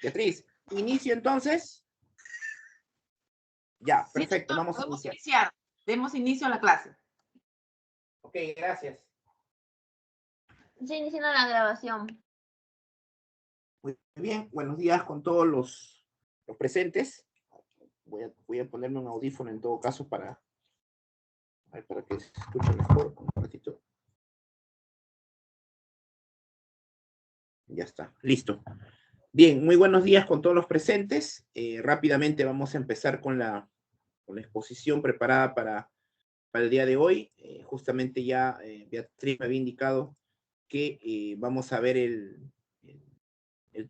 Beatriz, inicio entonces. Ya, Sí, perfecto, doctor, vamos a podemos iniciar. Demos inicio a la clase. Ok, gracias. Se inicia la grabación. Muy bien, buenos días con todos los presentes. Voy a ponerme un audífono en todo caso para que se escuche mejor. Un ratito. Ya está, listo. Bien, muy buenos días con todos los presentes. Rápidamente vamos a empezar con la exposición preparada para el día de hoy. Justamente ya Beatriz me había indicado que vamos a ver el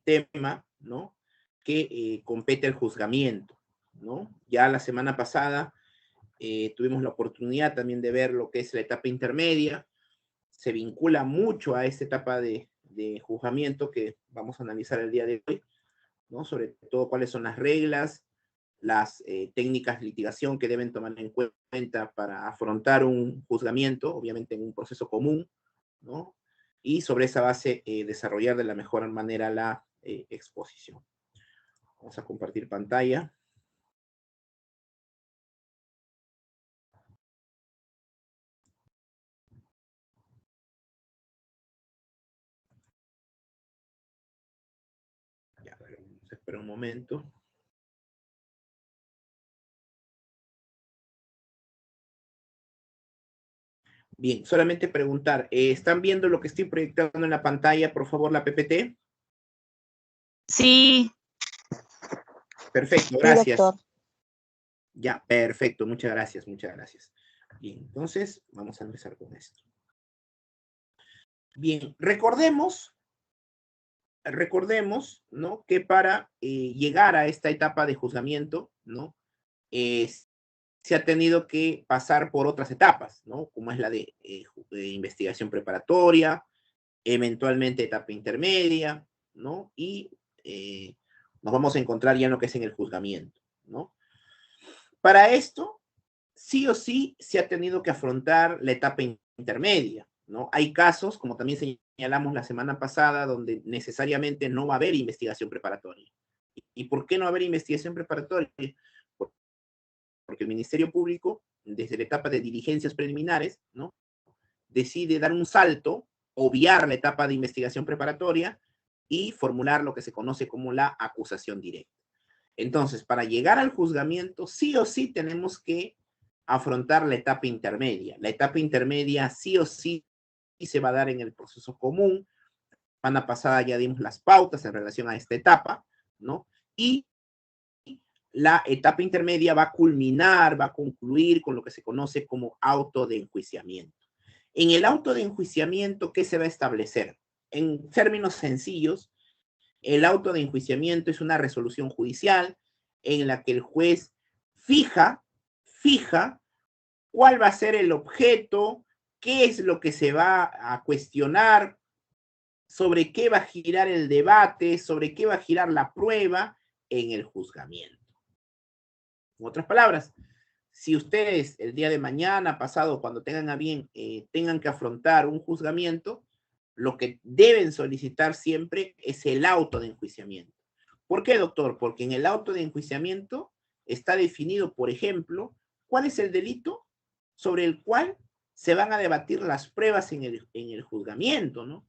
tema, ¿no? Que compete al juzgamiento, ¿no? Ya la semana pasada tuvimos la oportunidad también de ver lo que es la etapa intermedia. Se vincula mucho a esta etapa de juzgamiento que vamos a analizar el día de hoy, ¿no? Sobre todo cuáles son las reglas, las técnicas de litigación que deben tomar en cuenta para afrontar un juzgamiento, obviamente en un proceso común, ¿no? Y sobre esa base desarrollar de la mejor manera la exposición. Vamos a compartir pantalla. Ya, vamos a esperar un momento. Bien, solamente preguntar, ¿están viendo lo que estoy proyectando en la pantalla, por favor, la PPT? Sí. Perfecto, gracias. Sí, ya, perfecto, muchas gracias, muchas gracias. Bien, entonces vamos a empezar con esto. Bien, recordemos, ¿no? Que para llegar a esta etapa de juzgamiento, ¿no? Se ha tenido que pasar por otras etapas, ¿no? Como es la de investigación preparatoria, eventualmente etapa intermedia, ¿no? Y nos vamos a encontrar ya en lo que es en el juzgamiento, ¿no? Para esto, sí o sí se ha tenido que afrontar la etapa intermedia, ¿no? Hay casos, como también señalamos la semana pasada, donde necesariamente no va a haber investigación preparatoria. ¿Y por qué no va a haber investigación preparatoria? Porque el Ministerio Público, desde la etapa de diligencias preliminares, ¿no? Decide dar un salto, obviar la etapa de investigación preparatoria y formular lo que se conoce como la acusación directa. Entonces, para llegar al juzgamiento, sí o sí tenemos que afrontar la etapa intermedia. La etapa intermedia sí o sí se va a dar en el proceso común. La semana pasada ya dimos las pautas en relación a esta etapa, ¿no? Y la etapa intermedia va a culminar, va a concluir con lo que se conoce como auto de enjuiciamiento. En el auto de enjuiciamiento, ¿qué se va a establecer? En términos sencillos, el auto de enjuiciamiento es una resolución judicial en la que el juez fija cuál va a ser el objeto, qué es lo que se va a cuestionar, sobre qué va a girar el debate, sobre qué va a girar la prueba en el juzgamiento. En otras palabras, si ustedes el día de mañana, pasado, cuando tengan a bien, tengan que afrontar un juzgamiento, lo que deben solicitar siempre es el auto de enjuiciamiento. ¿Por qué, doctor? Porque en el auto de enjuiciamiento está definido, por ejemplo, cuál es el delito sobre el cual se van a debatir las pruebas en el juzgamiento, ¿no?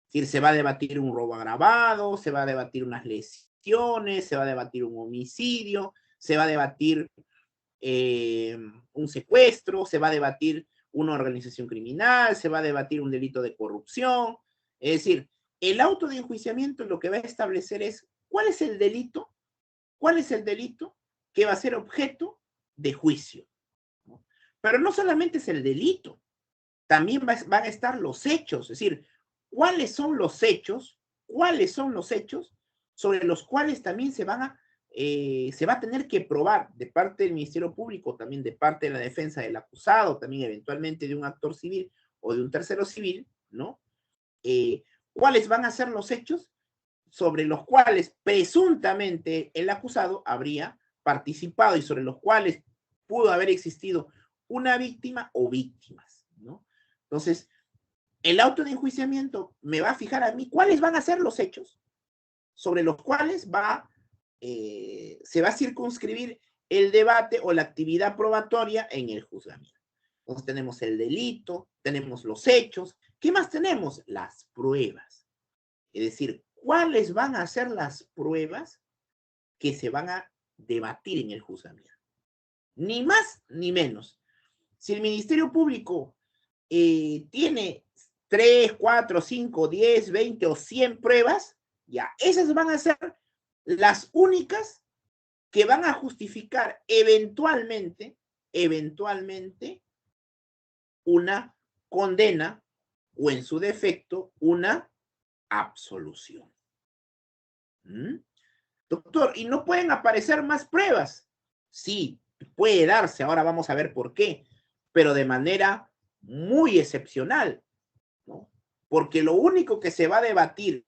Es decir, se va a debatir un robo agravado, se va a debatir unas lesiones, se va a debatir un homicidio, se va a debatir un secuestro, se va a debatir una organización criminal, se va a debatir un delito de corrupción. Es decir, el auto de enjuiciamiento lo que va a establecer es cuál es el delito que va a ser objeto de juicio, ¿no? Pero no solamente es el delito, también van a estar los hechos, es decir, cuáles son los hechos sobre los cuales también se va a tener que probar de parte del Ministerio Público, también de parte de la defensa del acusado, también eventualmente de un actor civil o de un tercero civil, ¿no? ¿Cuáles van a ser los hechos sobre los cuales presuntamente el acusado habría participado y sobre los cuales pudo haber existido una víctima o víctimas, ¿no? Entonces, el auto de enjuiciamiento me va a fijar a mí cuáles van a ser los hechos sobre los cuales se va a circunscribir el debate o la actividad probatoria en el juzgamiento. Entonces tenemos el delito, tenemos los hechos. ¿Qué más tenemos? Las pruebas. Es decir, ¿cuáles van a ser las pruebas que se van a debatir en el juzgamiento? Ni más ni menos. Si el Ministerio Público tiene 3, 4, 5, 10, 20 o 100 pruebas, ya, esas van a ser las únicas que van a justificar eventualmente una condena o en su defecto una absolución. ¿Mm? Doctor, ¿y no pueden aparecer más pruebas? Sí, puede darse, ahora vamos a ver por qué, pero de manera muy excepcional, ¿no? Porque lo único que se va a debatir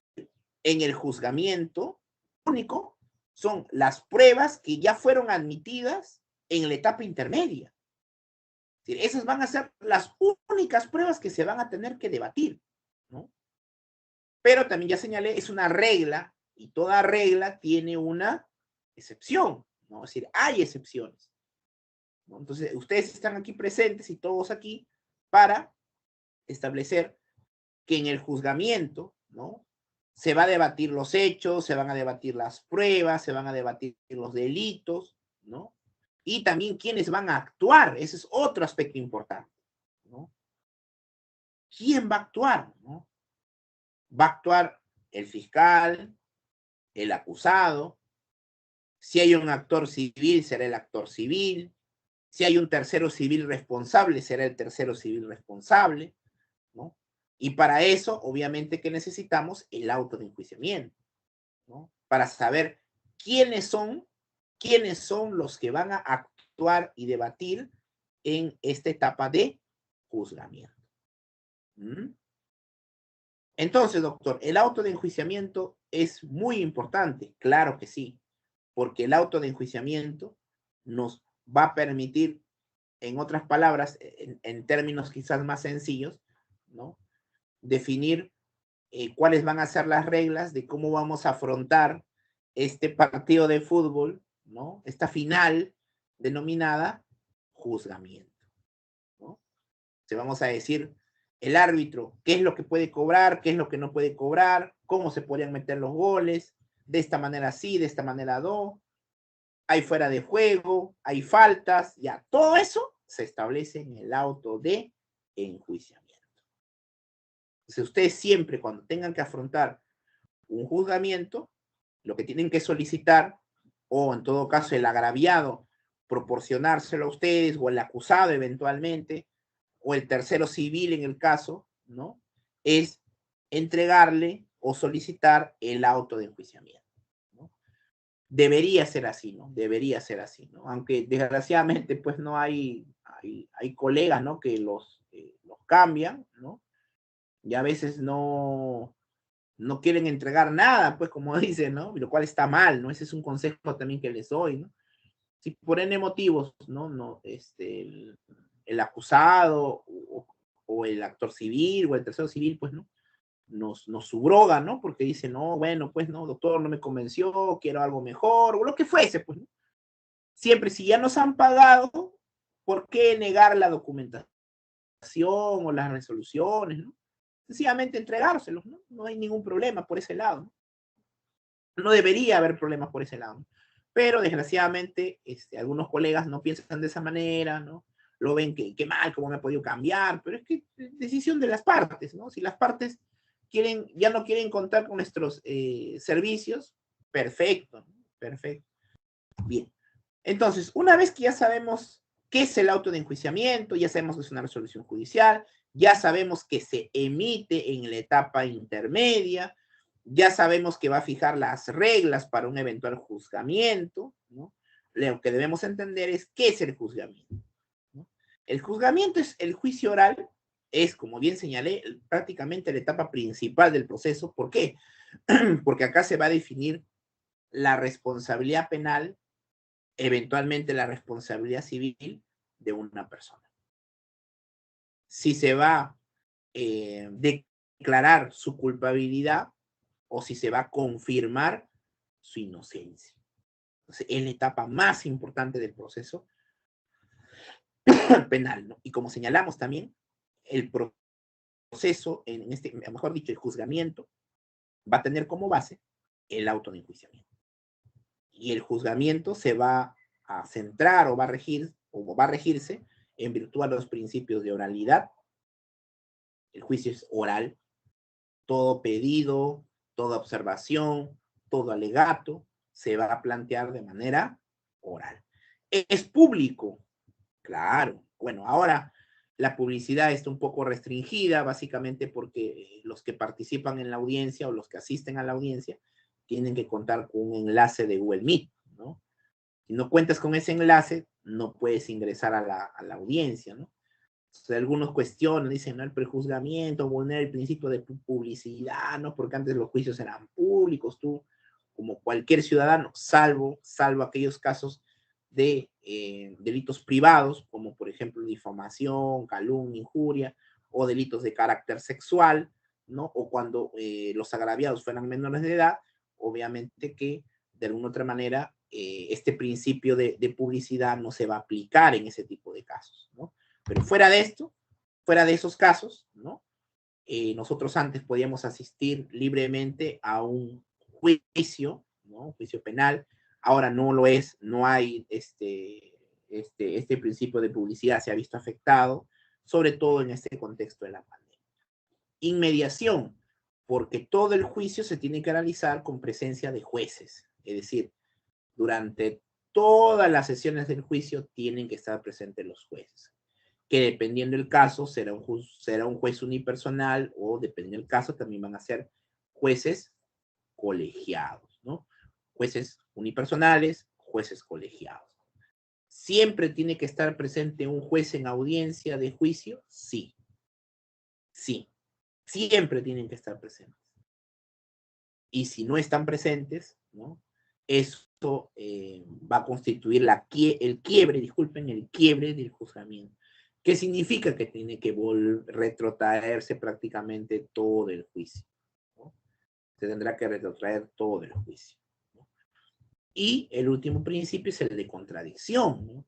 en el juzgamiento, único, son las pruebas que ya fueron admitidas en la etapa intermedia. Es decir, esas van a ser las únicas pruebas que se van a tener que debatir, ¿no? Pero también ya señalé, es una regla y toda regla tiene una excepción, ¿no? Es decir, hay excepciones, ¿no? Entonces, ustedes están aquí presentes y todos aquí para establecer que en el juzgamiento, ¿no? Se va a debatir los hechos, se van a debatir las pruebas, se van a debatir los delitos, ¿no? Y también quiénes van a actuar, ese es otro aspecto importante, ¿no? ¿Quién va a actuar, no? Va a actuar el fiscal, el acusado. Si hay un actor civil, será el actor civil. Si hay un tercero civil responsable, será el tercero civil responsable, ¿no? Y para eso, obviamente, que necesitamos el auto de enjuiciamiento, ¿no? Para saber quiénes son los que van a actuar y debatir en esta etapa de juzgamiento. ¿Mm? Entonces, doctor, ¿el auto de enjuiciamiento es muy importante? Claro que sí, porque el auto de enjuiciamiento nos va a permitir, en otras palabras, en términos quizás más sencillos, ¿no? Definir cuáles van a ser las reglas de cómo vamos a afrontar este partido de fútbol, ¿no? Esta final denominada juzgamiento, ¿no? Se vamos a decir el árbitro, qué es lo que puede cobrar, qué es lo que no puede cobrar, cómo se podrían meter los goles, de esta manera sí, de esta manera no, hay fuera de juego, hay faltas, ya, todo eso se establece en el auto de enjuiciamiento. Entonces, ustedes siempre cuando tengan que afrontar un juzgamiento, lo que tienen que solicitar, o en todo caso el agraviado, proporcionárselo a ustedes, o el acusado eventualmente, o el tercero civil en el caso, ¿no? Es entregarle o solicitar el auto de enjuiciamiento, ¿no? Debería ser así, ¿no? Debería ser así, ¿no? Aunque desgraciadamente pues no hay colegas, ¿no? Que los cambian, ¿no? Y a veces no quieren entregar nada, pues como dicen, ¿no? Lo cual está mal, ¿no? Ese es un consejo también que les doy, ¿no? Si por N motivos, ¿no? El acusado o el actor civil o el tercero civil, pues, ¿no? Nos subroga, ¿no? Porque dice, no, bueno, pues, no, doctor, no me convenció, quiero algo mejor, o lo que fuese, pues, ¿no? Siempre, si ya nos han pagado, ¿por qué negar la documentación o las resoluciones, ¿no? Sencillamente entregárselos, ¿no? No hay ningún problema por ese lado, ¿no? No debería haber problemas por ese lado. Pero desgraciadamente, algunos colegas no piensan de esa manera, ¿no? Lo ven que mal, cómo me ha podido cambiar, pero es que es decisión de las partes, ¿no? Si las partes ya no quieren contar con nuestros servicios, perfecto, ¿no? Perfecto. Bien. Entonces, una vez que ya sabemos qué es el auto de enjuiciamiento, ya sabemos que es una resolución judicial, ya sabemos que se emite en la etapa intermedia, ya sabemos que va a fijar las reglas para un eventual juzgamiento, ¿no? Lo que debemos entender es qué es el juzgamiento, ¿no? El juzgamiento es el juicio oral, es, como bien señalé, prácticamente la etapa principal del proceso. ¿Por qué? Porque acá se va a definir la responsabilidad penal, eventualmente la responsabilidad civil de una persona. Si se va a declarar su culpabilidad o si se va a confirmar su inocencia. Entonces, es la etapa más importante del proceso penal, ¿no? Y como señalamos también, el proceso, mejor dicho, el juzgamiento, va a tener como base el auto de enjuiciamiento. Y el juzgamiento se va a centrar o va a regirse en virtud a los principios de oralidad. El juicio es oral, todo pedido, toda observación, todo alegato se va a plantear de manera oral. ¿Es público? Claro. Bueno, ahora la publicidad está un poco restringida, básicamente porque los que participan en la audiencia o los que asisten a la audiencia tienen que contar con un enlace de Google Meet, ¿no? Si no cuentas con ese enlace, no puedes ingresar a la audiencia, ¿no? Entonces, algunos cuestionan, dicen, ¿no? El prejuzgamiento vulnera el principio de publicidad, ¿no? Porque antes los juicios eran públicos, tú, como cualquier ciudadano, salvo aquellos casos de delitos privados, como por ejemplo difamación, calumnia, injuria, o delitos de carácter sexual, ¿no? O cuando los agraviados fueran menores de edad, obviamente que de alguna otra manera este principio de publicidad no se va a aplicar en ese tipo de casos, ¿no? Pero fuera de esto, fuera de esos casos, ¿no? Nosotros antes podíamos asistir libremente a un juicio, ¿no? Un juicio penal. Ahora no lo es, no hay este principio de publicidad, se ha visto afectado, sobre todo en este contexto de la pandemia. Inmediación, porque todo el juicio se tiene que realizar con presencia de jueces, es decir, durante todas las sesiones del juicio tienen que estar presentes los jueces, que dependiendo del caso será un juez unipersonal o dependiendo del caso también van a ser jueces colegiados, ¿no? Jueces unipersonales, jueces colegiados. ¿Siempre tiene que estar presente un juez en audiencia de juicio? Sí. Sí. Siempre tienen que estar presentes. Y si no están presentes, ¿no? Esto va a constituir el quiebre del juzgamiento. ¿Qué significa? Que tiene que retrotraerse prácticamente todo el juicio, ¿no? Se tendrá que retrotraer todo el juicio, ¿no? Y el último principio es el de contradicción, ¿no?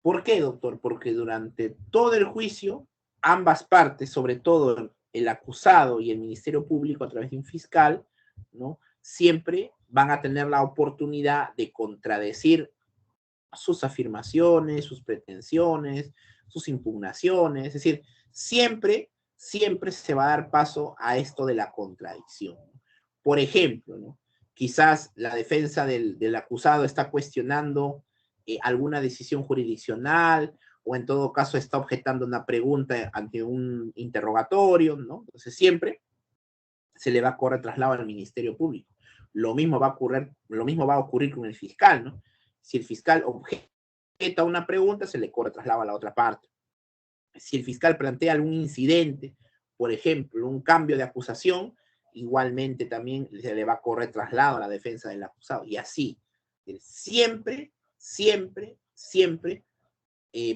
¿Por qué, doctor? Porque durante todo el juicio, ambas partes, sobre todo el acusado y el Ministerio Público a través de un fiscal, ¿no? Siempre van a tener la oportunidad de contradecir sus afirmaciones, sus pretensiones, sus impugnaciones, es decir, siempre se va a dar paso a esto de la contradicción. Por ejemplo, ¿no? Quizás la defensa del acusado está cuestionando alguna decisión jurisdiccional o en todo caso está objetando una pregunta ante un interrogatorio, ¿no? Entonces siempre se le va a correr traslado al Ministerio Público. Lo mismo va a ocurrir con el fiscal, ¿no? Si el fiscal objeta una pregunta, se le corre traslado a la otra parte. Si el fiscal plantea algún incidente, por ejemplo, un cambio de acusación, igualmente también se le va a correr traslado a la defensa del acusado. Y así, siempre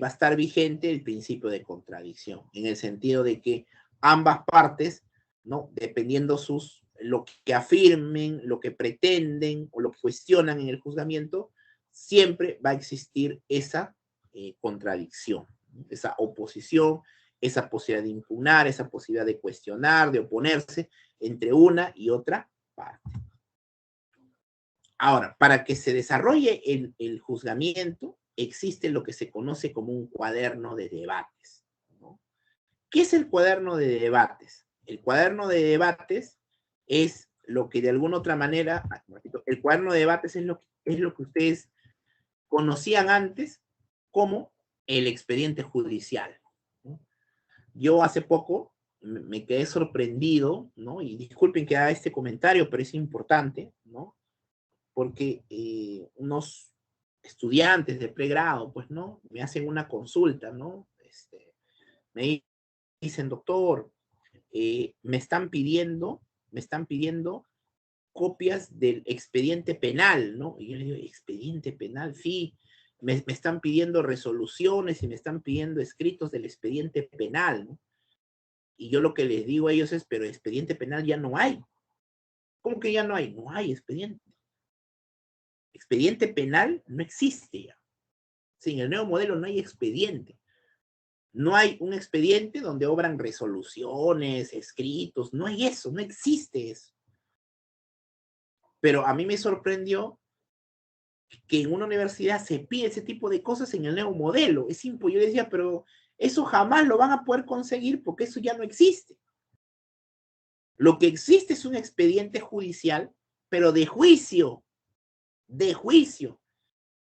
va a estar vigente el principio de contradicción, en el sentido de que ambas partes, ¿no? Dependiendo lo que afirmen, lo que pretenden o lo que cuestionan en el juzgamiento, siempre va a existir esa contradicción, ¿no? Esa oposición, esa posibilidad de impugnar, esa posibilidad de cuestionar, de oponerse entre una y otra parte. Ahora, para que se desarrolle el juzgamiento, existe lo que se conoce como un cuaderno de debates, ¿no? ¿Qué es el cuaderno de debates? El cuaderno de debates es lo que de alguna otra manera, el cuaderno de debates es lo que ustedes conocían antes como el expediente judicial, ¿no? Yo hace poco me quedé sorprendido, ¿no? Y disculpen que haga este comentario, pero es importante, ¿no? Porque unos estudiantes de pregrado, pues, ¿no? Me hacen una consulta, ¿no? Me dicen, doctor, me están pidiendo copias del expediente penal, ¿no? Y yo le digo, ¿expediente penal? Sí, me están pidiendo resoluciones y me están pidiendo escritos del expediente penal, ¿no? Y yo lo que les digo a ellos es, pero expediente penal ya no hay. ¿Cómo que ya no hay? No hay expediente. Expediente penal no existe ya. Sin el nuevo modelo no hay expediente. No hay un expediente donde obran resoluciones, escritos, no hay eso, no existe eso. Pero a mí me sorprendió que en una universidad se pide ese tipo de cosas en el nuevo modelo. Es imposible. Yo decía, pero eso jamás lo van a poder conseguir porque eso ya no existe. Lo que existe es un expediente judicial, pero de juicio, de juicio.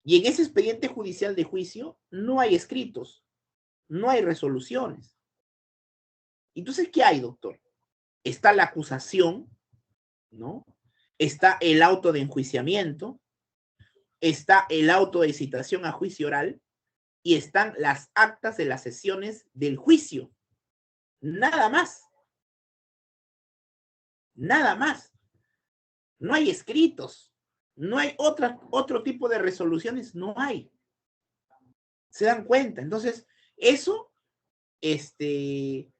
Y en ese expediente judicial de juicio no hay escritos, no hay resoluciones. Entonces, ¿qué hay, doctor? Está la acusación, ¿no? Está el auto de enjuiciamiento, está el auto de citación a juicio oral y están las actas de las sesiones del juicio. Nada más. Nada más. No hay escritos, no hay otro tipo de resoluciones, no hay. ¿Se dan cuenta? Entonces, eso, ¿qué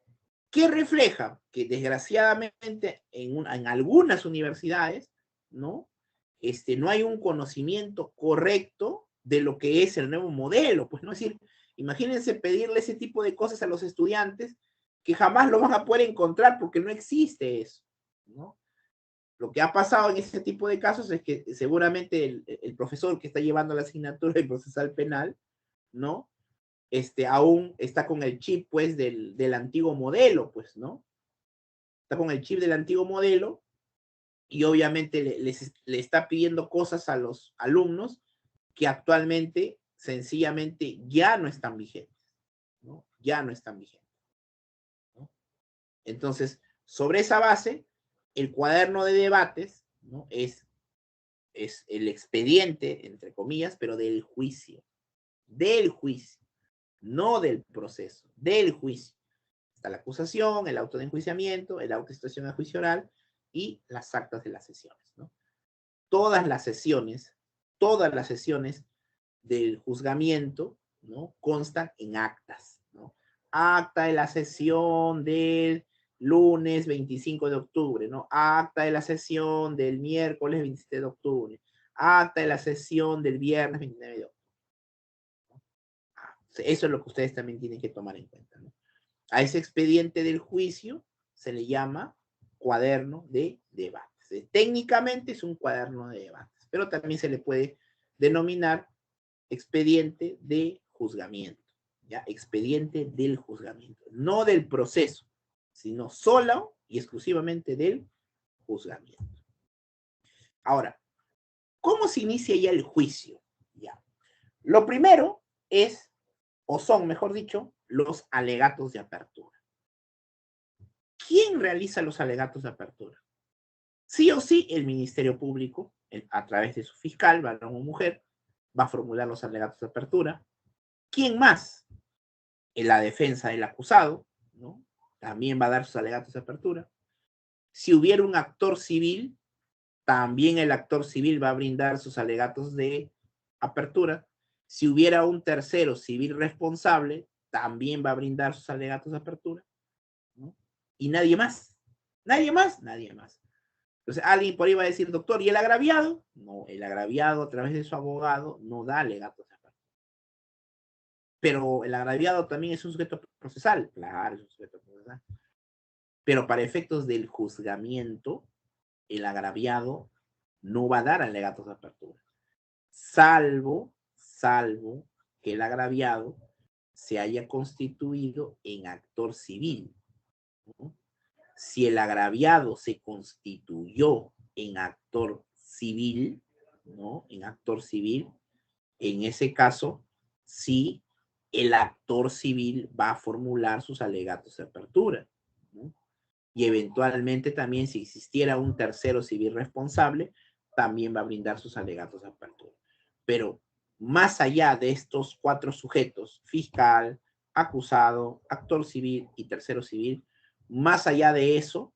refleja? Que desgraciadamente en algunas universidades, ¿no? No hay un conocimiento correcto de lo que es el nuevo modelo. Pues no es decir, imagínense pedirle ese tipo de cosas a los estudiantes que jamás lo van a poder encontrar porque no existe eso, ¿no? Lo que ha pasado en ese tipo de casos es que seguramente el profesor que está llevando la asignatura de procesal penal, ¿no? Aún está con el chip, pues, del antiguo modelo, pues, ¿no? Está con el chip del antiguo modelo y obviamente le está pidiendo cosas a los alumnos que actualmente, sencillamente, ya no están vigentes, ¿no? Ya no están vigentes, ¿no? Entonces, sobre esa base, el cuaderno de debates, ¿no? Es el expediente, entre comillas, pero del juicio, no del proceso, del juicio. Está la acusación, el auto de enjuiciamiento, el auto de citación a juicio oral y las actas de las sesiones, ¿no? Todas las sesiones del juzgamiento, ¿no? Constan en actas, ¿no? Acta de la sesión del lunes 25 de octubre, ¿no? Acta de la sesión del miércoles 27 de octubre, acta de la sesión del viernes 29 de octubre. Eso es lo que ustedes también tienen que tomar en cuenta, ¿no? A ese expediente del juicio se le llama cuaderno de debates. Técnicamente es un cuaderno de debates, pero también se le puede denominar expediente de juzgamiento, ¿ya? Expediente del juzgamiento, no del proceso, sino solo y exclusivamente del juzgamiento. Ahora, ¿cómo se inicia ya el juicio? Ya. Lo primero es, o son, mejor dicho, los alegatos de apertura. ¿Quién realiza los alegatos de apertura? Sí o sí, el Ministerio Público, a través de su fiscal, varón o mujer, va a formular los alegatos de apertura. ¿Quién más? En la defensa del acusado, ¿no? También va a dar sus alegatos de apertura. Si hubiera un actor civil, también el actor civil va a brindar sus alegatos de apertura. Si hubiera un tercero civil responsable, también va a brindar sus alegatos de apertura, ¿no? Y nadie más. Nadie más, nadie más. Entonces alguien por ahí va a decir, doctor, ¿y el agraviado? No, el agraviado a través de su abogado no da alegatos de apertura. Pero el agraviado también es un sujeto procesal. Claro, es un sujeto procesal. Pero para efectos del juzgamiento, el agraviado no va a dar alegatos de apertura. Salvo que el agraviado se haya constituido en actor civil, ¿no? Si el agraviado se constituyó en actor civil, ¿no? En actor civil, en ese caso, sí, el actor civil va a formular sus alegatos de apertura, ¿no? Y eventualmente también, si existiera un tercero civil responsable, también va a brindar sus alegatos de apertura. Pero más allá de estos cuatro sujetos, fiscal, acusado, actor civil y tercero civil, más allá de eso,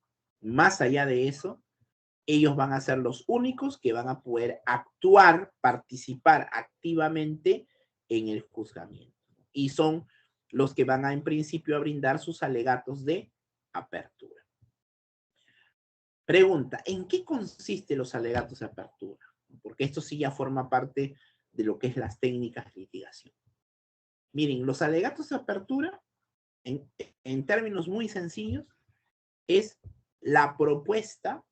ellos van a ser los únicos que van a poder actuar, participar activamente en el juzgamiento. Y son los que van a, en principio, a brindar sus alegatos de apertura. Pregunta, ¿en qué consisten los alegatos de apertura? Porque esto sí ya forma parte de lo que es las técnicas de litigación. Miren, los alegatos de apertura, en términos muy sencillos, es la propuesta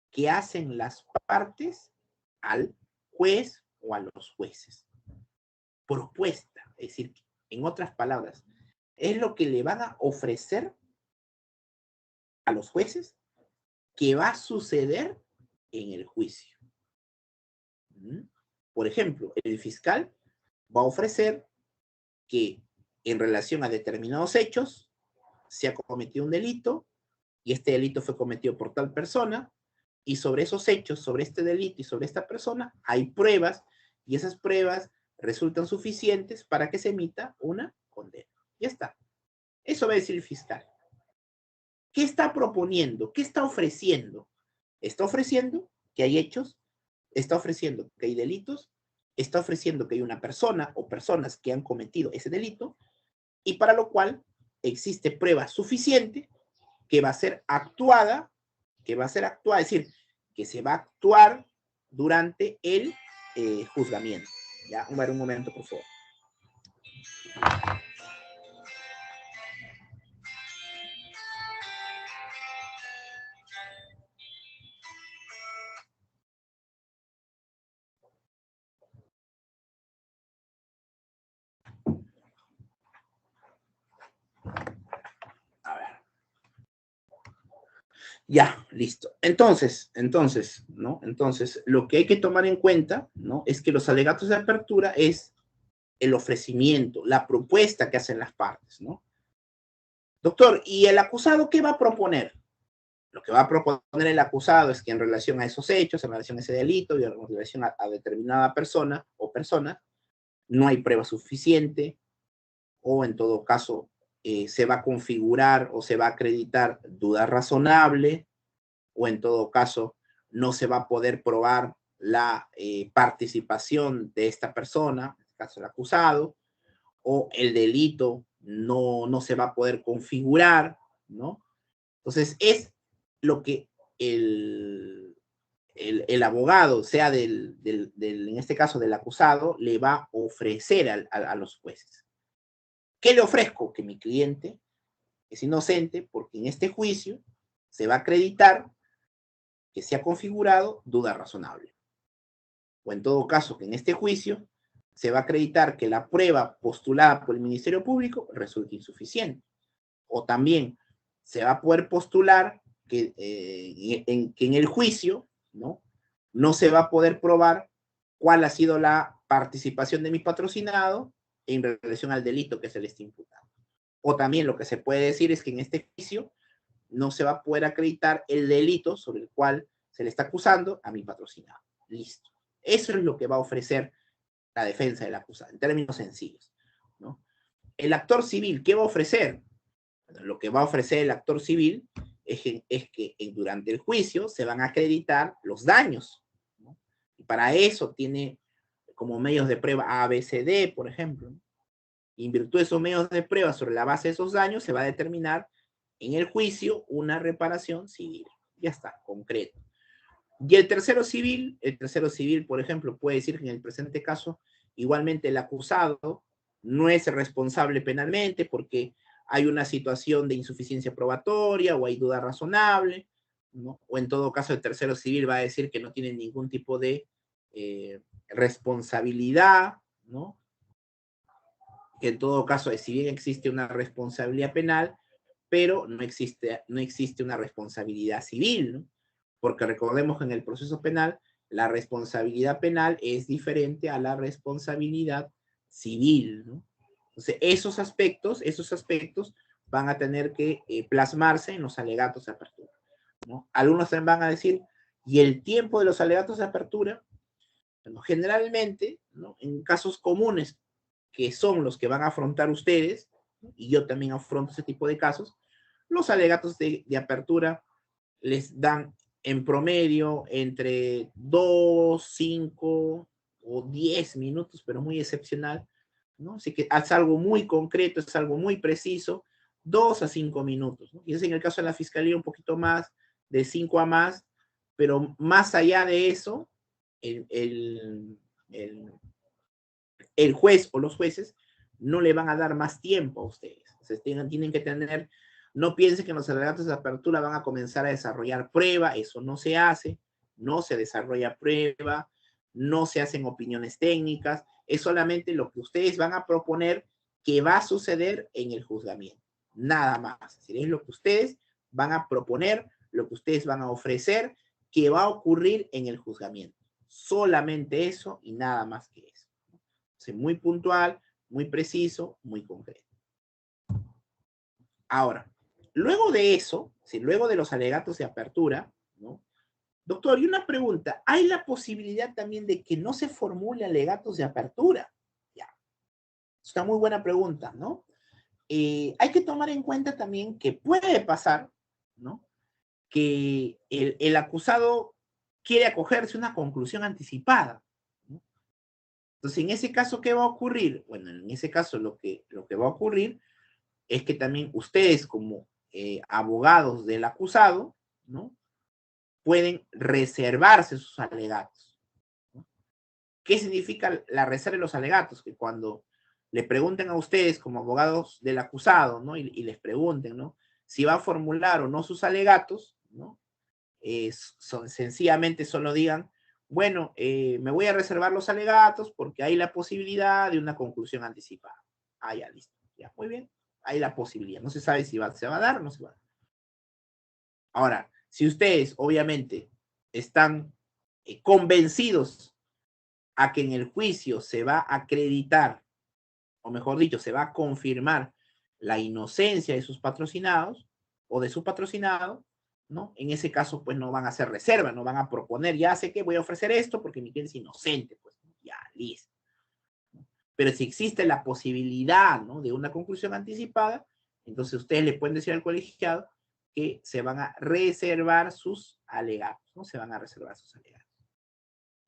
que hacen las partes al juez o a los jueces. Propuesta, es decir, en otras palabras, es lo que le van a ofrecer a los jueces que va a suceder en el juicio. Por ejemplo, el fiscal va a ofrecer que en relación a determinados hechos se ha cometido un delito y este delito fue cometido por tal persona y sobre esos hechos, sobre este delito y sobre esta persona hay pruebas y esas pruebas resultan suficientes para que se emita una condena. Ya está. Eso va a decir el fiscal. ¿Qué está proponiendo? ¿Qué está ofreciendo? Está ofreciendo que hay hechos, está ofreciendo que hay delitos, está ofreciendo que hay una persona o personas que han cometido ese delito y para lo cual existe prueba suficiente que va a ser actuada, es decir, que se va a actuar durante el juzgamiento. Ya, un momento, por favor. A ver. Ya, listo. Entonces, ¿no? Entonces, lo que hay que tomar en cuenta, ¿no? Es que los alegatos de apertura es el ofrecimiento, la propuesta que hacen las partes, ¿no? Doctor, ¿y el acusado qué va a proponer? Lo que va a proponer el acusado es que en relación a esos hechos, en relación a ese delito y en relación a determinada persona o persona, no hay prueba suficiente o en todo caso se va a configurar o se va a acreditar duda razonable o en todo caso no se va a poder probar la participación de esta persona, en este caso el acusado, o el delito no se va a poder configurar, ¿no? Entonces es lo que el abogado, sea en este caso del acusado, le va a ofrecer a los jueces. ¿Qué le ofrezco? Que mi cliente es inocente porque en este juicio se va a acreditar que se ha configurado duda razonable. O en todo caso, que en este juicio se va a acreditar que la prueba postulada por el Ministerio Público resulta insuficiente. O también se va a poder postular que en el juicio, ¿no? No se va a poder probar cuál ha sido la participación de mi patrocinado en relación al delito que se le está imputando. O también lo que se puede decir es que en este juicio no se va a poder acreditar el delito sobre el cual se le está acusando a mi patrocinado. Listo. Eso es lo que va a ofrecer la defensa del acusado, en términos sencillos, ¿no? El actor civil, ¿qué va a ofrecer? Bueno, lo que va a ofrecer el actor civil es que durante el juicio se van a acreditar los daños, ¿no? Y para eso tiene como medios de prueba A, B, C, D, por ejemplo, ¿no? Y en virtud de esos medios de prueba sobre la base de esos daños se va a determinar en el juicio una reparación civil. Ya está, concreto. Y el tercero civil, por ejemplo, puede decir que en el presente caso, igualmente el acusado no es responsable penalmente porque hay una situación de insuficiencia probatoria o hay duda razonable, ¿no? O en todo caso el tercero civil va a decir que no tiene ningún tipo de responsabilidad, ¿no? Que en todo caso, si bien existe una responsabilidad penal, pero no existe una responsabilidad civil, ¿no? Porque recordemos que en el proceso penal, la responsabilidad penal es diferente a la responsabilidad civil, ¿no? Entonces, esos aspectos van a tener que plasmarse en los alegatos de apertura, ¿no? Algunos también van a decir, ¿y el tiempo de los alegatos de apertura? Bueno, generalmente, ¿no? En casos comunes, que son los que van a afrontar ustedes, y yo también afronto ese tipo de casos, los alegatos de apertura les dan en promedio entre 2, 5 o 10 minutos, pero muy excepcional, ¿no? Así que es algo muy concreto, es algo muy preciso, 2 a 5 minutos, ¿no? Quizás en el caso de la fiscalía un poquito más, de 5 a más, pero más allá de eso, el, el, el, el juez o los jueces no le van a dar más tiempo a ustedes. Entonces tienen que tener, no piensen que en los alegatos de apertura van a comenzar a desarrollar prueba, eso no se hace, no se desarrolla prueba, no se hacen opiniones técnicas, es solamente lo que ustedes van a proponer que va a suceder en el juzgamiento, nada más. Es decir, es lo que ustedes van a proponer, lo que ustedes van a ofrecer, que va a ocurrir en el juzgamiento. Solamente eso y nada más que eso. Entonces, muy puntual, muy preciso, muy concreto. Ahora, luego de eso, si luego de los alegatos de apertura, ¿no? Doctor, y una pregunta, ¿hay la posibilidad también de que no se formule alegatos de apertura? Ya, es una muy buena pregunta, ¿no? Hay que tomar en cuenta también que puede pasar, ¿no? Que el acusado quiere acogerse a una conclusión anticipada, ¿no? Entonces, en ese caso, ¿qué va a ocurrir? Bueno, en ese caso lo que va a ocurrir es que también ustedes como abogados del acusado, ¿no? Pueden reservarse sus alegatos, ¿no? ¿Qué significa la reserva de los alegatos? Que cuando le pregunten a ustedes como abogados del acusado, ¿no? Y les pregunten, ¿no? Si va a formular o no sus alegatos, ¿no? Sencillamente solo digan, bueno, me voy a reservar los alegatos porque hay la posibilidad de una conclusión anticipada. Ah, ya, listo. Ya, muy bien. Hay la posibilidad. No se sabe si se va a dar o no se va a dar. Ahora, si ustedes obviamente están convencidos a que en el juicio se va a acreditar, o mejor dicho, se va a confirmar la inocencia de sus patrocinados o de su patrocinado, ¿no? En ese caso, pues no van a hacer reserva, no van a proponer, ya sé que voy a ofrecer esto porque mi cliente es inocente, pues ya, listo. Pero si existe la posibilidad, ¿no? De una conclusión anticipada, entonces ustedes le pueden decir al colegiado que se van a reservar sus alegatos, ¿no? Se van a reservar sus alegatos.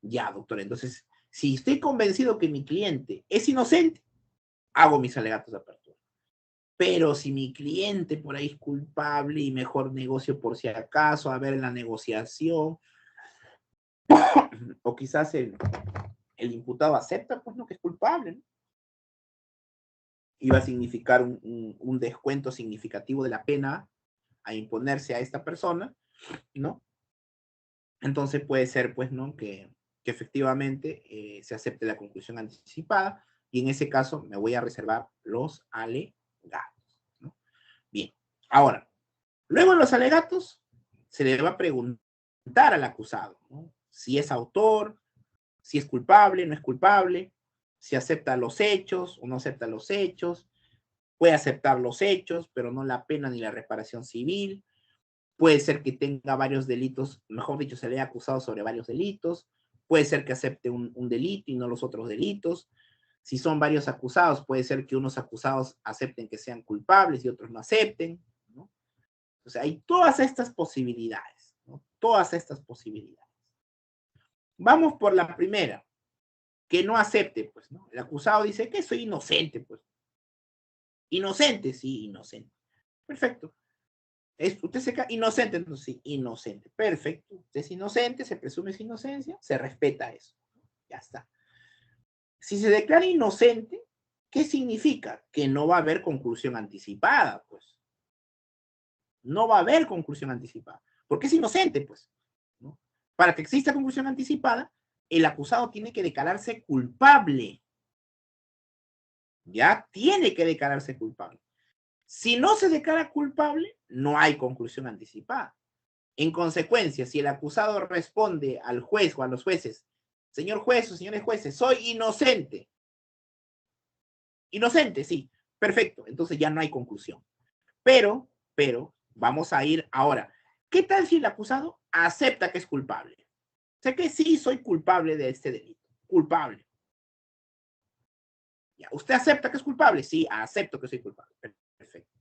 Ya, doctor, entonces, si estoy convencido que mi cliente es inocente, hago mis alegatos de apertura. Pero si mi cliente por ahí es culpable y mejor negocio por si acaso, a ver en la negociación, o quizás el imputado acepta, pues no, que es culpable, ¿no? Iba a significar un descuento significativo de la pena a imponerse a esta persona, ¿no? Entonces puede ser, pues, ¿no? Que efectivamente se acepte la conclusión anticipada y en ese caso me voy a reservar los alegatos, ¿no? Bien, ahora, luego en los alegatos se le va a preguntar al acusado, ¿no? Si es autor, si es culpable, no es culpable, si acepta los hechos o no acepta los hechos, puede aceptar los hechos, pero no la pena ni la reparación civil, puede ser que tenga varios delitos, mejor dicho, se le haya acusado sobre varios delitos, puede ser que acepte un delito y no los otros delitos, si son varios acusados, puede ser que unos acusados acepten que sean culpables y otros no acepten, ¿no? O sea, hay todas estas posibilidades, ¿no? Todas estas posibilidades. Vamos por la primera, que no acepte, pues, ¿no? El acusado dice que soy inocente, pues. Inocente, sí, inocente. Perfecto. Usted se cae inocente, entonces sí, inocente. Perfecto. Usted es inocente, se presume su inocencia, se respeta eso. Ya está. Si se declara inocente, ¿qué significa? Que no va a haber conclusión anticipada, pues. No va a haber conclusión anticipada. Porque es inocente, pues, ¿no? Para que exista conclusión anticipada, el acusado tiene que declararse culpable. Ya tiene que declararse culpable. Si no se declara culpable, no hay conclusión anticipada. En consecuencia, si el acusado responde al juez o a los jueces, señor juez o señores jueces, soy inocente. Inocente, sí, perfecto. Entonces ya no hay conclusión. Pero, vamos a ir ahora. ¿Qué tal si el acusado acepta que es culpable? O sea que sí, soy culpable de este delito. Culpable. Ya, ¿usted acepta que es culpable? Sí, acepto que soy culpable. Perfecto.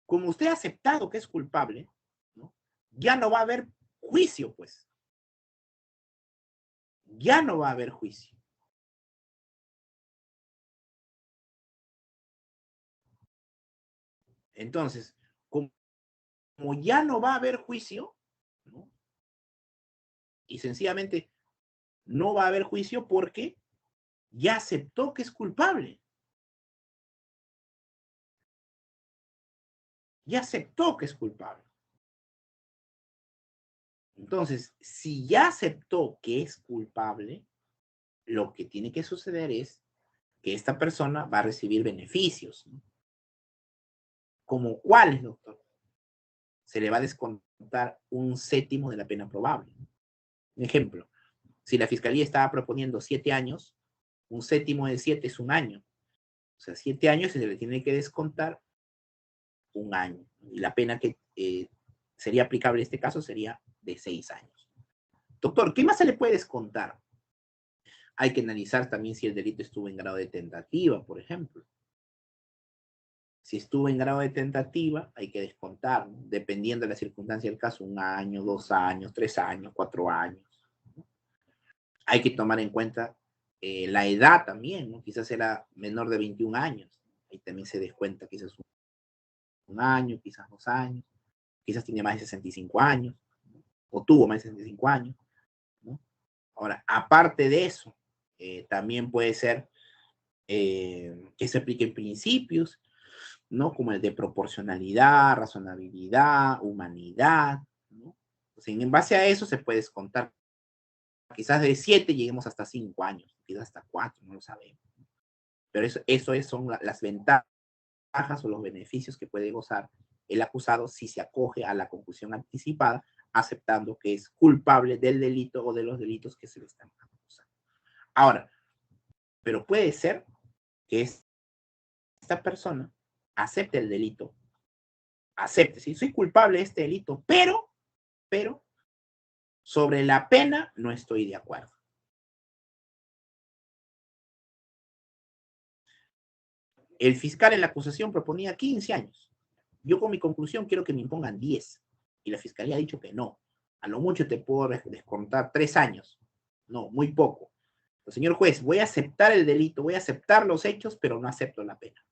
Como usted ha aceptado que es culpable, ¿no? Ya no va a haber juicio, pues. Ya no va a haber juicio. Entonces, como ya no va a haber juicio, ¿no? Y sencillamente no va a haber juicio porque ya aceptó que es culpable. Ya aceptó que es culpable. Entonces, si ya aceptó que es culpable, lo que tiene que suceder es que esta persona va a recibir beneficios, ¿no? ¿Como cuáles, doctor? Se le va a descontar un séptimo de la pena probable. Un ejemplo, si la fiscalía estaba proponiendo 7 años, un séptimo de 7 es un año. O sea, 7 años se le tiene que descontar un año. Y la pena que sería aplicable en este caso sería de 6 años. Doctor, ¿qué más se le puede descontar? Hay que analizar también si el delito estuvo en grado de tentativa, por ejemplo. Si estuvo en grado de tentativa, hay que descontar, ¿no? Dependiendo de la circunstancia del caso, 1 año, 2 años, 3 años, 4 años. ¿No? Hay que tomar en cuenta la edad también, ¿no? Quizás era menor de 21 años. Ahí también se descuenta quizás un año, quizás 2 años. Quizás tiene más de 65 años, ¿no? O tuvo más de 65 años, ¿no? Ahora, aparte de eso, también puede ser que se apliquen principios, ¿no? Como el de proporcionalidad, razonabilidad, humanidad, ¿no? Pues en base a eso se puede descontar. Quizás de 7 lleguemos hasta 5 años, quizás hasta 4, no lo sabemos. Pero son las ventajas o los beneficios que puede gozar el acusado si se acoge a la conclusión anticipada, aceptando que es culpable del delito o de los delitos que se le están acusando. Ahora, pero puede ser que esta persona acepte el delito, acepte, sí, soy culpable de este delito, pero, sobre la pena no estoy de acuerdo. El fiscal en la acusación proponía 15 años. Yo con mi conclusión quiero que me impongan 10. Y la fiscalía ha dicho que no. A lo mucho te puedo descontar 3 años. No, muy poco. Pues, señor juez, voy a aceptar el delito, voy a aceptar los hechos, pero no acepto la pena.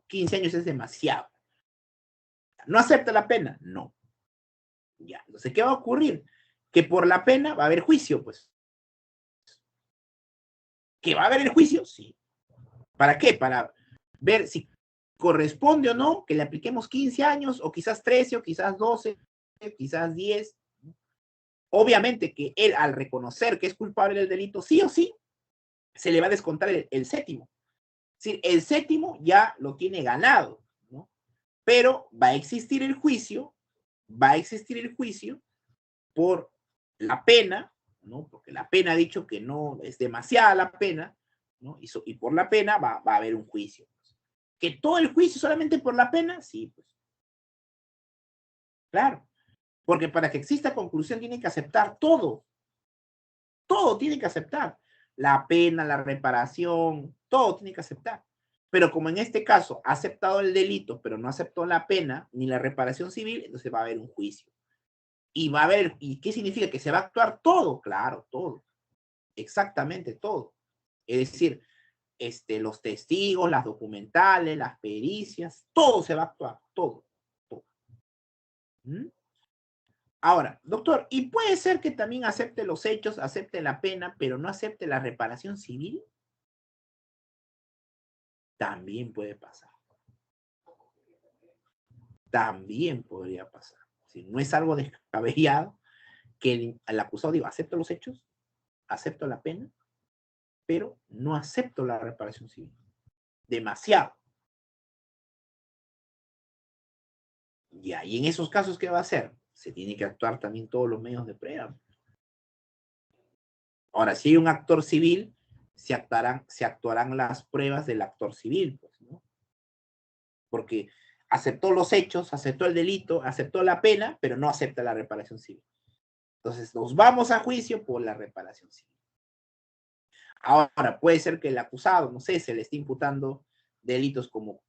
15 años es demasiado. ¿No acepta la pena? No. Ya, entonces, ¿qué va a ocurrir? Que por la pena va a haber juicio, pues. ¿Que va a haber el juicio? Sí. ¿Para qué? Para ver si corresponde o no que le apliquemos 15 años, o quizás 13, o quizás 12, quizás 10. Obviamente que él, al reconocer que es culpable del delito, sí o sí, se le va a descontar el séptimo. Es decir, el séptimo ya lo tiene ganado, ¿no? Pero va a existir el juicio por la pena, ¿no? Porque la pena ha dicho que no es demasiada la pena, ¿no? Y por la pena va a haber un juicio. ¿Que todo el juicio solamente por la pena? Sí, pues. Claro. Porque para que exista conclusión tiene que aceptar todo. Todo tiene que aceptar. La pena, la reparación, todo tiene que aceptar. Pero como en este caso ha aceptado el delito, pero no aceptó la pena ni la reparación civil, entonces va a haber un juicio. Y va a haber, ¿y qué significa? Que se va a actuar todo, claro, todo. Exactamente todo. Es decir, los testigos, las documentales, las pericias, todo se va a actuar, todo. Todo. ¿Mm? Ahora, doctor, ¿y puede ser que también acepte los hechos, acepte la pena, pero no acepte la reparación civil? También puede pasar. También podría pasar. Si no es algo descabellado que el acusado diga, acepto los hechos, acepto la pena, pero no acepto la reparación civil. Demasiado. Ya, y en esos casos, ¿qué va a hacer? Se tiene que actuar también todos los medios de prueba. Ahora, si hay un actor civil, se actuarán las pruebas del actor civil, pues, ¿no? Porque aceptó los hechos, aceptó el delito, aceptó la pena, pero no acepta la reparación civil. Entonces, nos vamos a juicio por la reparación civil. Ahora, puede ser que el acusado, no sé, se le esté imputando delitos como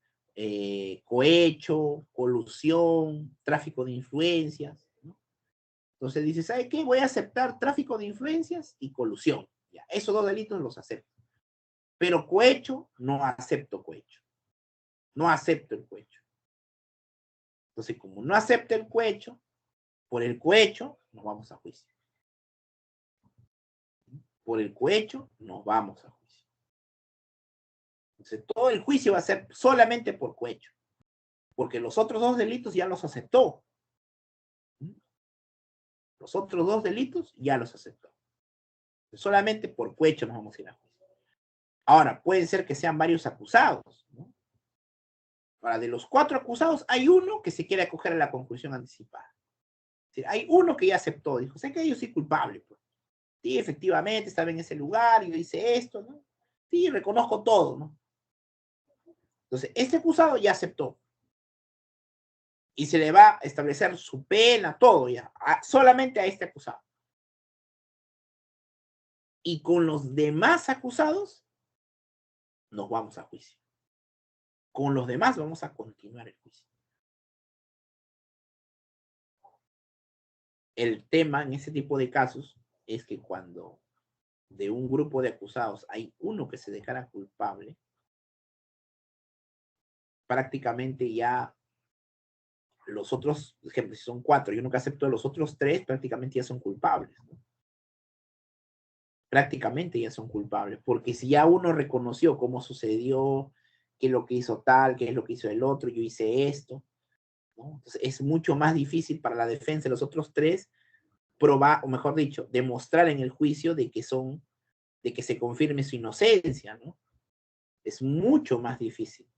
cohecho, colusión, tráfico de influencias, ¿no? Entonces dice, ¿sabe qué? Voy a aceptar tráfico de influencias y colusión. Ya, esos 2 delitos los acepto. Pero cohecho, no acepto cohecho. No acepto el cohecho. Entonces, como no acepta el cohecho, por el cohecho nos vamos a juicio. Por el cohecho nos vamos a juicio. Entonces, todo el juicio va a ser solamente por cohecho, porque los otros dos delitos ya los aceptó. Los otros dos delitos ya los aceptó. Solamente por cohecho nos vamos a ir a juicio. Ahora, puede ser que sean varios acusados, ¿no? Ahora, de los 4 acusados, hay uno que se quiere acoger a la conclusión anticipada. Es decir, hay uno que ya aceptó, dijo, sé que yo soy culpable, pues. Sí, efectivamente, estaba en ese lugar, y yo hice esto, ¿no? Sí, reconozco todo, ¿no? Entonces, este acusado ya aceptó. Y se le va a establecer su pena, todo ya, solamente a este acusado. Y con los demás acusados, nos vamos a juicio. Con los demás vamos a continuar el juicio. El tema en ese tipo de casos es que cuando de un grupo de acusados hay uno que se declara culpable, prácticamente ya los otros, por ejemplo, si son 4 y uno que aceptó, los otros 3 prácticamente ya son culpables, ¿no? Prácticamente ya son culpables, porque si ya uno reconoció cómo sucedió, qué es lo que hizo tal, qué es lo que hizo el otro, yo hice esto, ¿no? Entonces es mucho más difícil para la defensa de los otros 3 probar, o mejor dicho, demostrar en el juicio de que se confirme su inocencia, ¿no? Es mucho más difícil.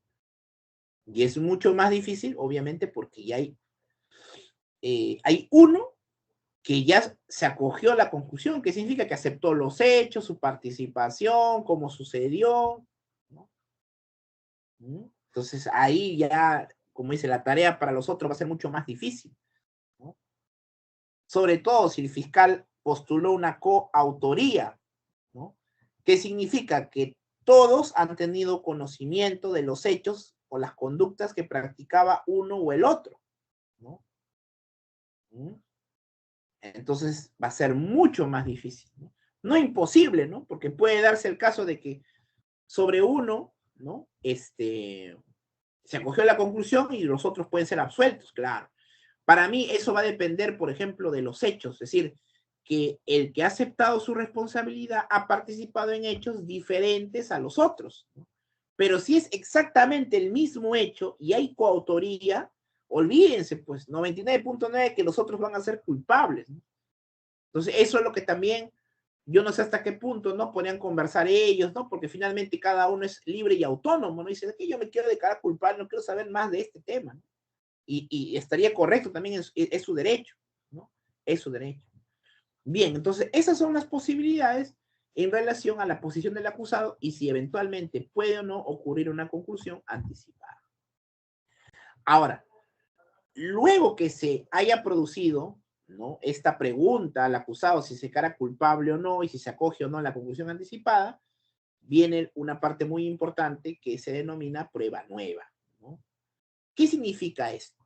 Y es mucho más difícil, obviamente, porque ya hay uno que ya se acogió a la conclusión, que significa que aceptó los hechos, su participación, cómo sucedió, ¿no? Entonces ahí ya, como dice, la tarea para los otros va a ser mucho más difícil, ¿no? Sobre todo si el fiscal postuló una coautoría, ¿no? ¿Qué significa? Que todos han tenido conocimiento de los hechos o las conductas que practicaba uno o el otro, ¿no? Entonces va a ser mucho más difícil, ¿no? No imposible, ¿no? Porque puede darse el caso de que sobre uno, ¿no? Se acogió a la conclusión y los otros pueden ser absueltos, claro. Para mí eso va a depender, por ejemplo, de los hechos, es decir, que el que ha aceptado su responsabilidad ha participado en hechos diferentes a los otros, ¿no? Pero si es exactamente el mismo hecho y hay coautoría, olvídense, pues 99.9 que los otros van a ser culpables, ¿no? Entonces, eso es lo que también, yo no sé hasta qué punto, ¿no? Podrían conversar ellos, ¿no? Porque finalmente cada uno es libre y autónomo, ¿no? Dice, que yo me quiero declarar culpable, no quiero saber más de este tema, ¿no? Y estaría correcto, también es su derecho, ¿no? Es su derecho. Bien, entonces esas son las posibilidades en relación a la posición del acusado y si eventualmente puede o no ocurrir una conclusión anticipada. Ahora, luego que se haya producido, ¿no?, esta pregunta al acusado si se declara culpable o no y si se acoge o no a la conclusión anticipada, viene una parte muy importante que se denomina prueba nueva, ¿no? ¿Qué significa esto?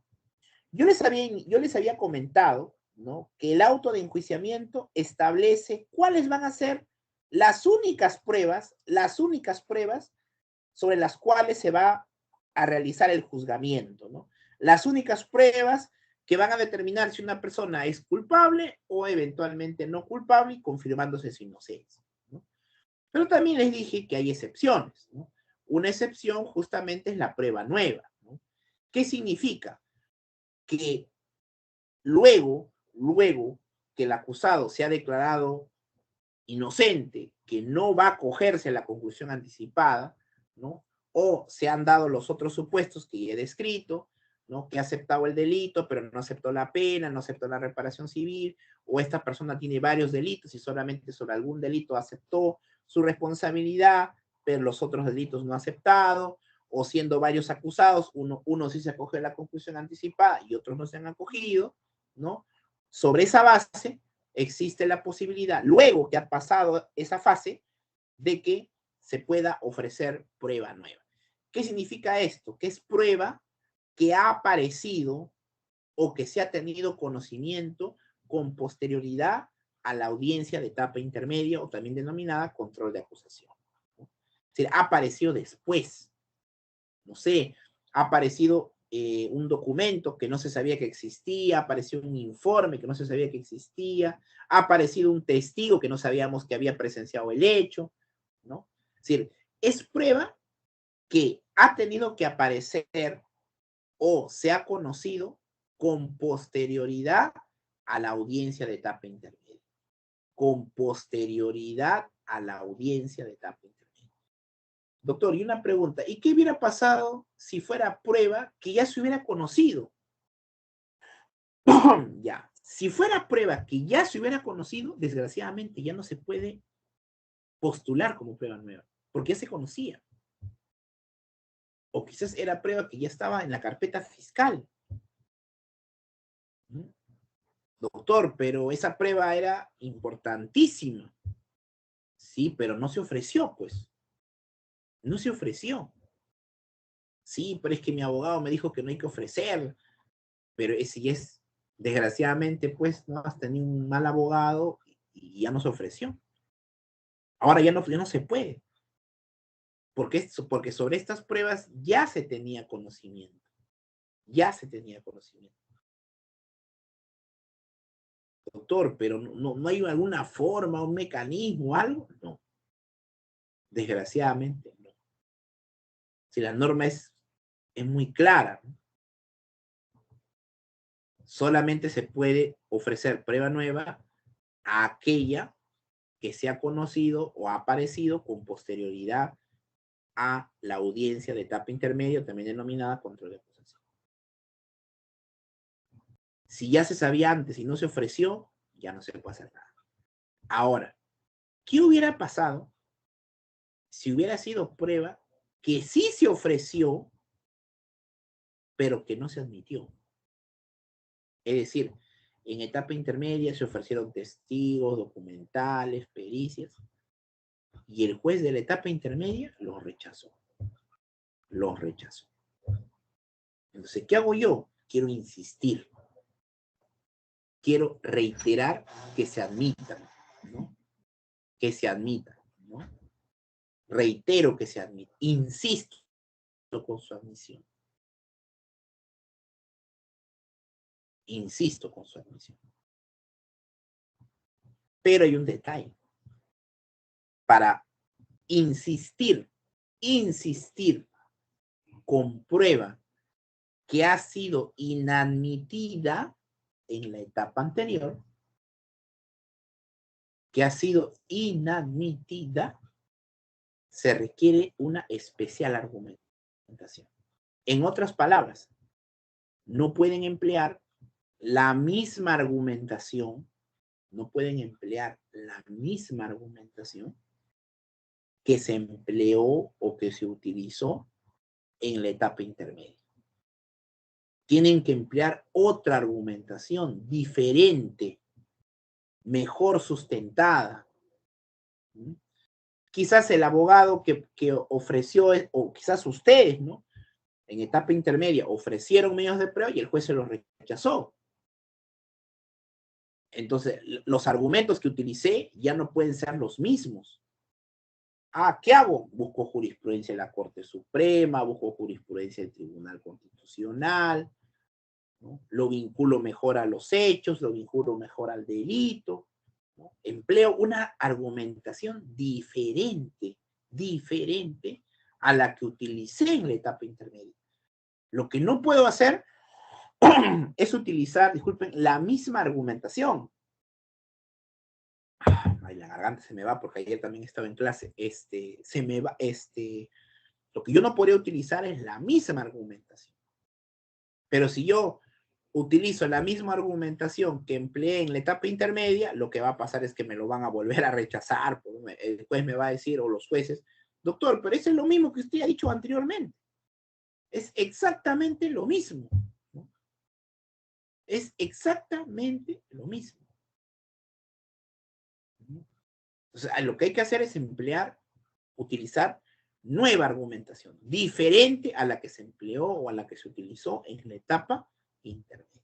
Yo les había comentado, ¿no?, que el auto de enjuiciamiento establece cuáles van a ser las únicas pruebas sobre las cuales se va a realizar el juzgamiento, ¿no? Las únicas pruebas que van a determinar si una persona es culpable o eventualmente no culpable, confirmándose su inocencia, ¿no? Pero también les dije que hay excepciones, ¿no? Una excepción justamente es la prueba nueva, ¿no? ¿Qué significa? Que luego que el acusado se ha declarado inocente, que no va a acogerse a la conclusión anticipada, ¿no? O se han dado los otros supuestos que ya he descrito, ¿no? Que ha aceptado el delito, pero no aceptó la pena, no aceptó la reparación civil, o esta persona tiene varios delitos y solamente sobre algún delito aceptó su responsabilidad, pero los otros delitos no ha aceptado, o siendo varios acusados, uno sí se acoge a la conclusión anticipada y otros no se han acogido, ¿no? Sobre esa base, existe la posibilidad, luego que ha pasado esa fase, de que se pueda ofrecer prueba nueva. ¿Qué significa esto? Que es prueba que ha aparecido o que se ha tenido conocimiento con posterioridad a la audiencia de etapa intermedia o también denominada control de acusación, ¿no? Es decir, ha aparecido después, no sé, ha aparecido un documento que no se sabía que existía, apareció un informe que no se sabía que existía, ha aparecido un testigo que no sabíamos que había presenciado el hecho, ¿no? Es decir, es prueba que ha tenido que aparecer o se ha conocido con posterioridad a la audiencia de etapa intermedia. Con posterioridad a la audiencia de etapa intermedia. Doctor, y una pregunta, ¿y qué hubiera pasado si fuera prueba que ya se hubiera conocido? Ya, si fuera prueba que ya se hubiera conocido, desgraciadamente ya no se puede postular como prueba nueva, porque ya se conocía. O quizás era prueba que ya estaba en la carpeta fiscal. Doctor, pero esa prueba era importantísima. Sí, pero no se ofreció, pues. No se ofreció. Sí, pero es que mi abogado me dijo que no hay que ofrecer. Pero si es, desgraciadamente, pues, no has tenido un mal abogado y ya no se ofreció. Ahora ya no se puede. Porque sobre estas pruebas ya se tenía conocimiento. Ya se tenía conocimiento. Doctor, pero no hay alguna forma, un mecanismo, algo. No. Desgraciadamente, no. Si la norma es muy clara, ¿no? Solamente se puede ofrecer prueba nueva a aquella que se ha conocido o ha aparecido con posterioridad a la audiencia de etapa intermedia, también denominada control de acusación. Si ya se sabía antes y no se ofreció, ya no se puede hacer nada. Ahora, ¿qué hubiera pasado si hubiera sido prueba que sí se ofreció, pero que no se admitió? Es decir, en etapa intermedia se ofrecieron testigos, documentales, pericias, y el juez de la etapa intermedia los rechazó. Los rechazó. Entonces, ¿qué hago yo? Quiero insistir. Quiero reiterar que se admitan, ¿no? Que se admitan, ¿no? Reitero que se admita. Insisto con su admisión. Insisto con su admisión. Pero hay un detalle. Para insistir con prueba que ha sido inadmitida en la etapa anterior, se requiere una especial argumentación. En otras palabras, no pueden emplear la misma argumentación, que se empleó o que se utilizó en la etapa intermedia. Tienen que emplear otra argumentación diferente, mejor sustentada. Quizás el abogado que ofreció, o quizás ustedes, ¿no? En etapa intermedia ofrecieron medios de prueba y el juez se los rechazó. Entonces, los argumentos que utilicé ya no pueden ser los mismos. ¿Qué hago? Busco jurisprudencia de la Corte Suprema, busco jurisprudencia del Tribunal Constitucional, ¿no? Lo vinculo mejor a los hechos, lo vinculo mejor al delito, ¿no? Empleo una argumentación diferente a la que utilicé en la etapa intermedia. Lo que no puedo hacer es utilizar, disculpen, la misma argumentación. Ay, la garganta se me va porque ayer también estaba en clase. Lo que yo no podría utilizar es la misma argumentación. Pero si yo utilizo la misma argumentación que empleé en la etapa intermedia, lo que va a pasar es que me lo van a volver a rechazar. El juez me va a decir, o los jueces, doctor, pero eso es lo mismo que usted ha dicho anteriormente. Es exactamente lo mismo, ¿no? Es exactamente lo mismo. Entonces, lo que hay que hacer es utilizar nueva argumentación, diferente a la que se empleó o a la que se utilizó en la etapa intermedia.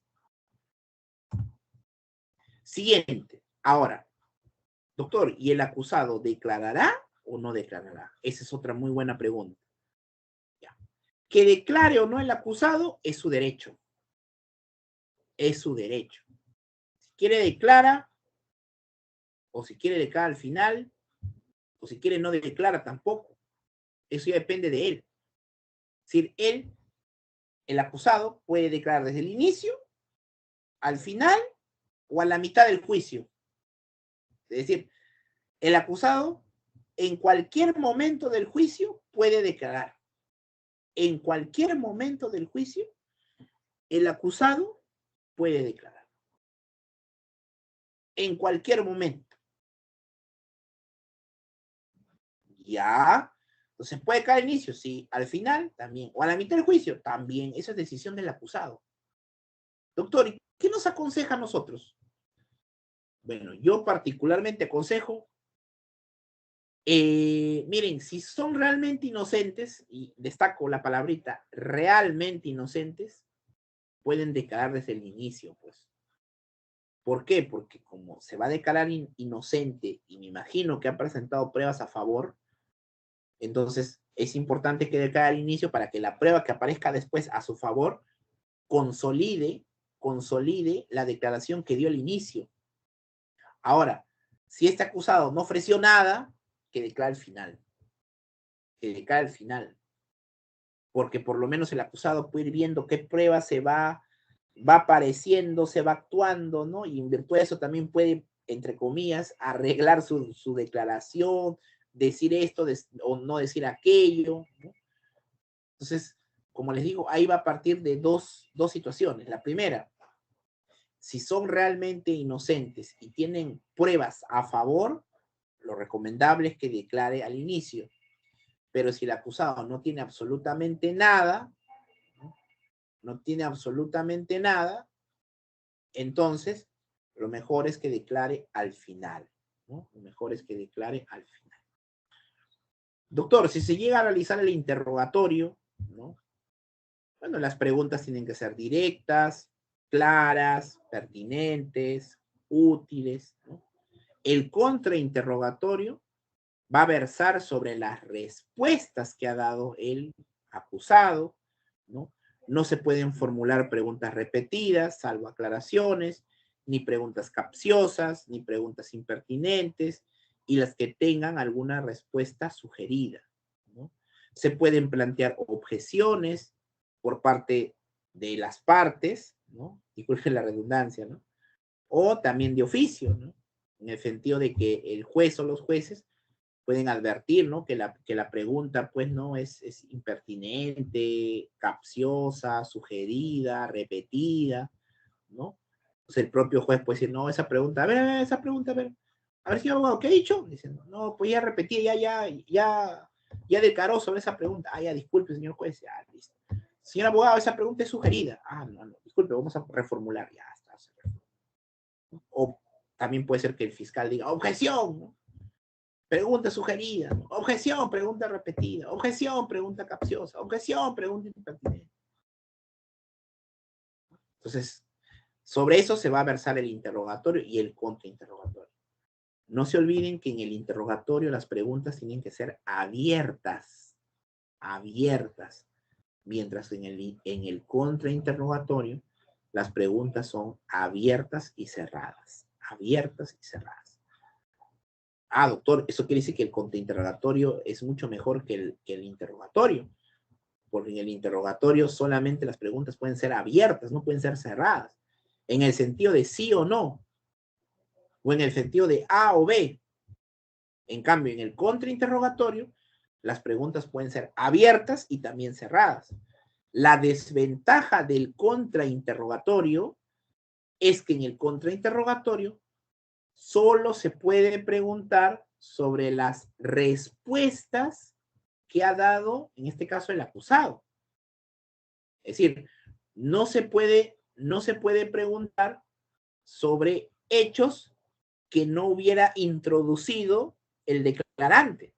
Siguiente. Ahora, doctor, ¿y el acusado declarará o no declarará? Esa es otra muy buena pregunta. Ya. Que declare o no el acusado es su derecho. Es su derecho. Si quiere declara, o si quiere declara al final, o si quiere no declara tampoco. Eso ya depende de él. Es decir, él, el acusado, puede declarar desde el inicio, al final o a la mitad del juicio. Es decir, el acusado en cualquier momento del juicio puede declarar. En cualquier momento del juicio, el acusado puede declarar. En cualquier momento. Ya. Entonces puede caer al inicio, sí. Al final, también. O a la mitad del juicio, también. Esa es decisión del acusado. Doctor, ¿y qué nos aconseja a nosotros? Bueno, yo particularmente aconsejo, miren, si son realmente inocentes, y destaco la palabrita, realmente inocentes, pueden declarar desde el inicio, pues. ¿Por qué? Porque como se va a declarar inocente y me imagino que ha presentado pruebas a favor, entonces es importante que declare al inicio para que la prueba que aparezca después a su favor consolide la declaración que dio al inicio. Ahora, si este acusado no ofreció nada, que declare al final. Que declare al final. Porque por lo menos el acusado puede ir viendo qué prueba se va apareciendo, se va actuando, ¿no? Y en virtud de eso también puede, entre comillas, arreglar su declaración, decir esto o no decir aquello, ¿no? Entonces, como les digo, ahí va a partir de dos situaciones. La primera, si son realmente inocentes y tienen pruebas a favor, lo recomendable es que declare al inicio. Pero si el acusado no tiene absolutamente nada, entonces lo mejor es que declare al final, ¿no? Lo mejor es que declare al final. Doctor, si se llega a realizar el interrogatorio, ¿no? Bueno, las preguntas tienen que ser directas, claras, pertinentes, útiles, ¿no? El contrainterrogatorio va a versar sobre las respuestas que ha dado el acusado, ¿no? No se pueden formular preguntas repetidas, salvo aclaraciones, ni preguntas capciosas, ni preguntas impertinentes, y las que tengan alguna respuesta sugerida, ¿no? Se pueden plantear objeciones por parte de las partes, ¿no? Disculpen la redundancia, ¿no? O también de oficio, ¿no? En el sentido de que el juez o los jueces pueden advertir, ¿no? Que la pregunta, pues, no es impertinente, capciosa, sugerida, repetida, ¿no? Entonces el propio juez puede decir, no, esa pregunta, a ver, esa pregunta, a ver, señor abogado, ¿qué ha dicho? Dicen, no, pues ya repetí, ya declaró sobre esa pregunta. Ah, ya, disculpe, señor juez, ya, listo. Señor abogado, esa pregunta es sugerida. Ah, no, disculpe, vamos a reformular, ya está. O también puede ser que el fiscal diga, objeción, ¿no? Pregunta sugerida, ¿no? Objeción, pregunta repetida, objeción, pregunta capciosa, objeción, pregunta impertinente. Entonces, sobre eso se va a versar el interrogatorio y el contrainterrogatorio. No se olviden que en el interrogatorio las preguntas tienen que ser abiertas, mientras en el contrainterrogatorio las preguntas son abiertas y cerradas, Ah, doctor, eso quiere decir que el contrainterrogatorio es mucho mejor que el interrogatorio, porque en el interrogatorio solamente las preguntas pueden ser abiertas, no pueden ser cerradas, en el sentido de sí o no, o en el sentido de A o B. En cambio, en el contrainterrogatorio, las preguntas pueden ser abiertas y también cerradas. La desventaja del contrainterrogatorio es que en el contrainterrogatorio solo se puede preguntar sobre las respuestas que ha dado, en este caso, el acusado. Es decir, no se puede preguntar sobre hechos que no hubiera introducido el declarante,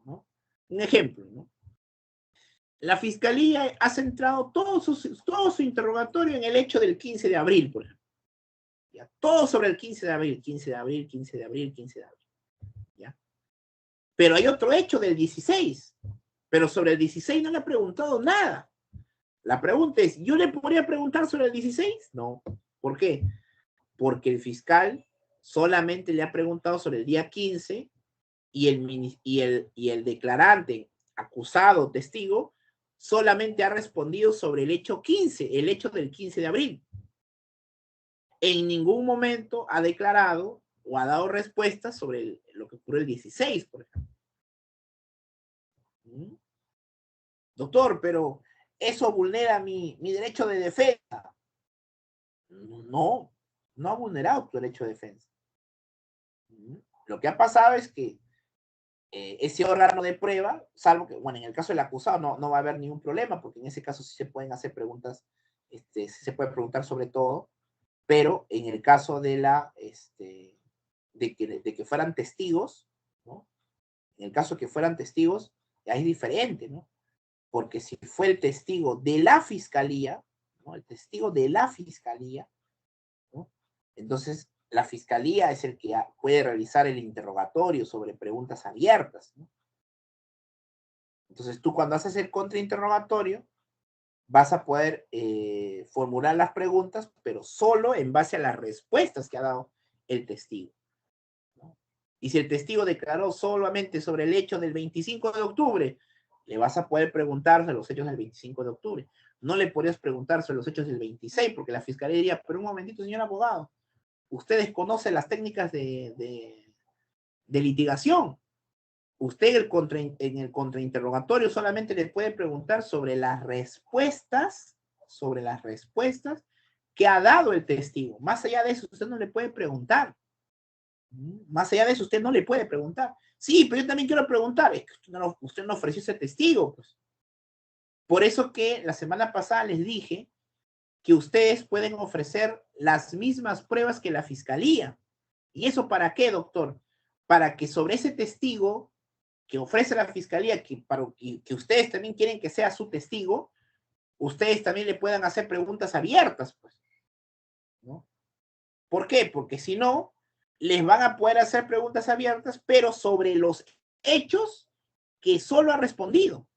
¿no? Un ejemplo, ¿no? La fiscalía ha centrado todo su interrogatorio en el hecho del 15 de abril, por ejemplo. ¿Ya? Todo sobre el 15 de abril, 15 de abril, 15 de abril, 15 de abril. ¿Ya? Pero hay otro hecho del 16, Pero sobre el 16 no le ha preguntado nada. La pregunta es, ¿yo le podría preguntar sobre el 16? No. ¿Por qué? Porque el fiscal solamente le ha preguntado sobre el día 15 y el declarante, acusado, testigo, solamente ha respondido sobre el hecho 15, el hecho del 15 de abril. En ningún momento ha declarado o ha dado respuestas sobre lo que ocurrió el 16, por ejemplo. Doctor, pero eso vulnera mi derecho de defensa. No, no ha vulnerado tu derecho de defensa. Lo que ha pasado es que ese órgano de prueba, salvo que, bueno, en el caso del acusado no va a haber ningún problema, porque en ese caso sí se pueden hacer preguntas, sí se puede preguntar sobre todo, pero en el caso de que fueran testigos, ¿no? En el caso que fueran testigos, ya es diferente, ¿no? Porque si fue el testigo de la fiscalía, ¿no? El testigo de la fiscalía, ¿no? Entonces, la fiscalía es el que puede realizar el interrogatorio sobre preguntas abiertas, ¿no? Entonces, tú cuando haces el contrainterrogatorio, vas a poder formular las preguntas, pero solo en base a las respuestas que ha dado el testigo, ¿no? Y si el testigo declaró solamente sobre el hecho del 25 de octubre, le vas a poder preguntar sobre los hechos del 25 de octubre. No le podrías preguntar sobre los hechos del 26, porque la fiscalía diría, pero un momentito, señor abogado, ustedes conocen las técnicas de litigación. Usted en el contrainterrogatorio solamente le puede preguntar sobre las respuestas que ha dado el testigo. Más allá de eso, usted no le puede preguntar. Más allá de eso, usted no le puede preguntar. Sí, pero yo también quiero preguntar. Es que usted no ofreció ese testigo. Pues. Por eso que la semana pasada les dije que ustedes pueden ofrecer las mismas pruebas que la fiscalía. ¿Y eso para qué, doctor? Para que sobre ese testigo que ofrece la fiscalía, que ustedes también quieren que sea su testigo, ustedes también le puedan hacer preguntas abiertas, pues, ¿no? ¿Por qué? Porque si no, les van a poder hacer preguntas abiertas, pero sobre los hechos que solo ha respondido.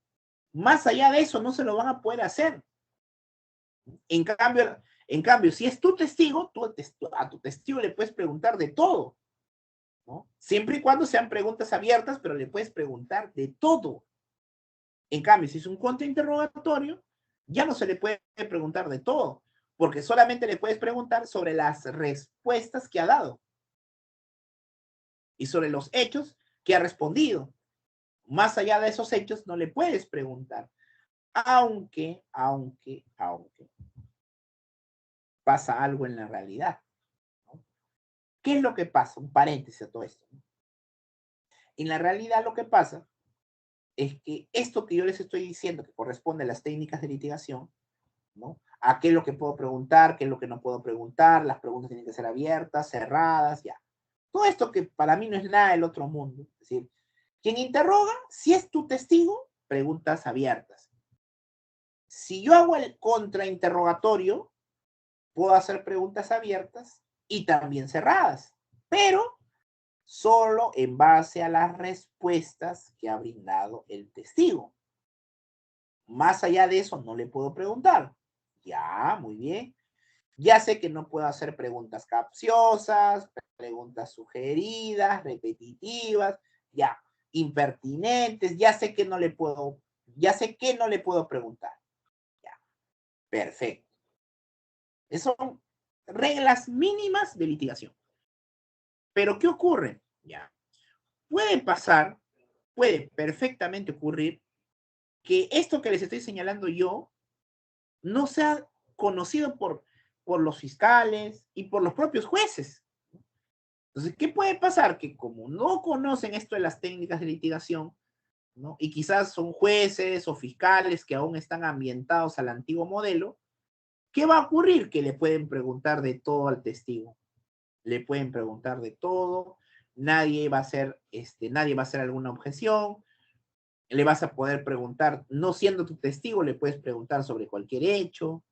Más allá de eso, no se lo van a poder hacer. En cambio, si es tu testigo, a tu testigo le puedes preguntar de todo, ¿no? Siempre y cuando sean preguntas abiertas, pero le puedes preguntar de todo. En cambio, si es un contrainterrogatorio, ya no se le puede preguntar de todo, porque solamente le puedes preguntar sobre las respuestas que ha dado y sobre los hechos que ha respondido. Más allá de esos hechos, no le puedes preguntar. Aunque pasa algo en la realidad, ¿no? ¿Qué es lo que pasa? Un paréntesis a todo esto, ¿no? En la realidad lo que pasa es que esto que yo les estoy diciendo, que corresponde a las técnicas de litigación, ¿no? A qué es lo que puedo preguntar, qué es lo que no puedo preguntar, las preguntas tienen que ser abiertas, cerradas, ya. Todo esto que para mí no es nada del otro mundo. Es decir, quien interroga, si es tu testigo, preguntas abiertas. Si yo hago el contrainterrogatorio, puedo hacer preguntas abiertas y también cerradas, pero solo en base a las respuestas que ha brindado el testigo. Más allá de eso, no le puedo preguntar. Ya, muy bien. Ya sé que no puedo hacer preguntas capciosas, preguntas sugeridas, repetitivas, ya, impertinentes, ya sé que no le puedo preguntar. Ya, perfecto. Esas son reglas mínimas de litigación. Pero ¿qué ocurre? Ya, puede perfectamente ocurrir que esto que les estoy señalando yo no sea conocido por los fiscales y por los propios jueces. Entonces, ¿qué puede pasar? Que como no conocen esto de las técnicas de litigación, ¿no? Y quizás son jueces o fiscales que aún están ambientados al antiguo modelo, ¿qué va a ocurrir? Que le pueden preguntar de todo al testigo. Le pueden preguntar de todo, nadie va a hacer alguna objeción, le vas a poder preguntar, no siendo tu testigo, le puedes preguntar sobre cualquier hecho,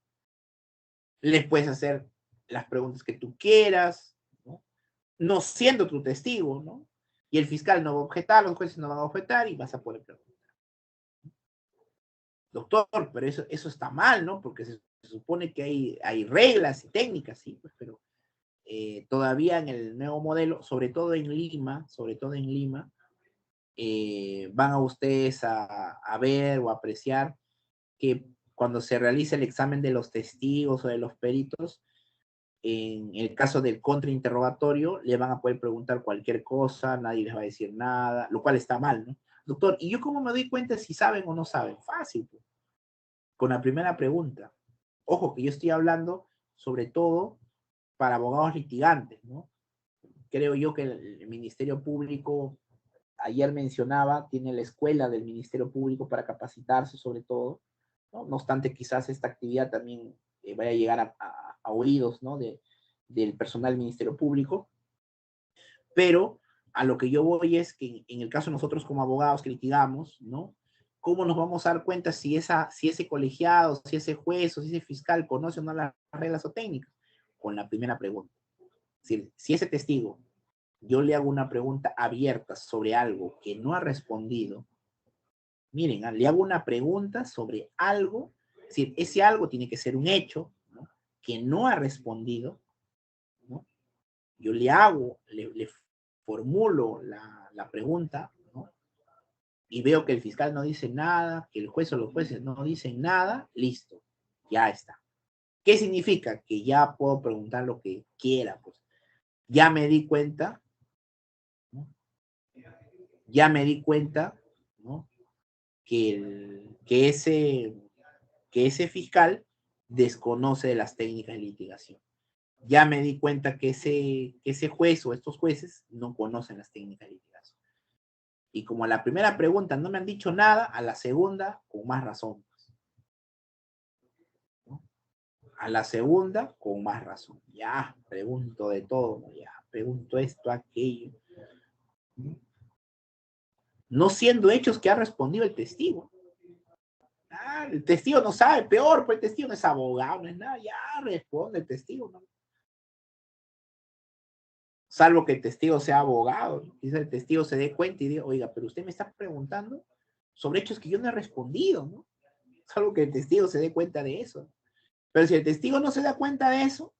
le puedes hacer las preguntas que tú quieras, ¿no? No siendo tu testigo, ¿no? Y el fiscal no va a objetar, los jueces no van a objetar y vas a poder preguntar. Doctor, pero eso está mal, ¿no? Porque se supone que hay reglas y técnicas, sí, pues, pero todavía en el nuevo modelo, sobre todo en Lima, van a ustedes a ver o apreciar que cuando se realiza el examen de los testigos o de los peritos, en el caso del contrainterrogatorio, le van a poder preguntar cualquier cosa, nadie les va a decir nada, lo cual está mal, ¿no? Doctor, ¿y yo cómo me doy cuenta si saben o no saben? Fácil, pues, con la primera pregunta. Ojo, que yo estoy hablando sobre todo para abogados litigantes, ¿no? Creo yo que el Ministerio Público, ayer mencionaba, tiene la escuela del Ministerio Público para capacitarse sobre todo, ¿no? No obstante, quizás esta actividad también vaya a llegar a oídos, ¿no? Del personal del Ministerio Público, pero a lo que yo voy es que en el caso de nosotros como abogados que litigamos, ¿no? ¿Cómo nos vamos a dar cuenta si ese colegiado, si ese juez o si ese fiscal conoce o no las reglas o técnicas? Con la primera pregunta. Si ese testigo, yo le hago una pregunta abierta sobre algo que no ha respondido, miren, le hago una pregunta sobre algo, es decir, ese algo tiene que ser un hecho, ¿no? Que no ha respondido, ¿no? Yo le formulo la pregunta, ¿no? Y veo que el fiscal no dice nada, que el juez o los jueces no dicen nada, listo, ya está. ¿Qué significa? Que ya puedo preguntar lo que quiera, pues. Ya me di cuenta, ¿no? Ya me di cuenta, ¿no? Que ese fiscal desconoce de las técnicas de litigación. Ya me di cuenta que ese juez o estos jueces no conocen las técnicas de litigación. Y como a la primera pregunta no me han dicho nada, a la segunda, con más razón. ¿No? A la segunda, con más razón. Ya, pregunto de todo, ya, pregunto esto, aquello. No siendo hechos que ha respondido el testigo. Ah, el testigo no sabe, peor, pues el testigo no es abogado, no es nada, ya responde el testigo, ¿no? Salvo que el testigo sea abogado, ¿no? Quizás el testigo se dé cuenta y diga, oiga, pero usted me está preguntando sobre hechos que yo no he respondido, ¿no? Salvo que el testigo se dé cuenta de eso. Pero si el testigo no se da cuenta de eso,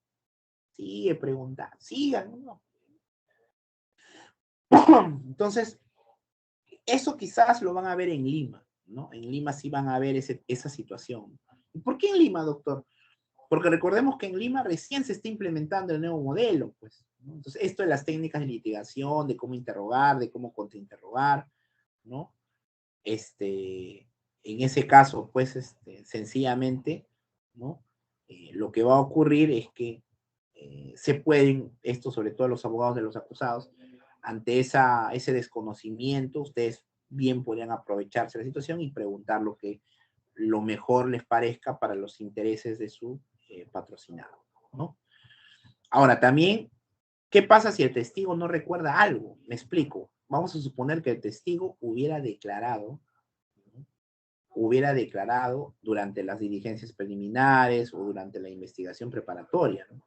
sigue preguntando, sigan, ¿no? Entonces, eso quizás lo van a ver en Lima, ¿no? En Lima sí van a ver esa situación. ¿Y por qué en Lima, doctor? Porque recordemos que en Lima recién se está implementando el nuevo modelo, pues, ¿no? Entonces, esto de las técnicas de litigación, de cómo interrogar, de cómo contrainterrogar, ¿no? En ese caso, pues, sencillamente, ¿no? Lo que va a ocurrir es que se pueden, esto sobre todo los abogados de los acusados, ante ese desconocimiento, ustedes bien podrían aprovecharse de la situación y preguntar lo mejor les parezca para los intereses de su patrocinado, ¿no? Ahora, también, ¿qué pasa si el testigo no recuerda algo? Me explico. Vamos a suponer que el testigo hubiera declarado, ¿no? Hubiera declarado durante las diligencias preliminares o durante la investigación preparatoria, ¿no?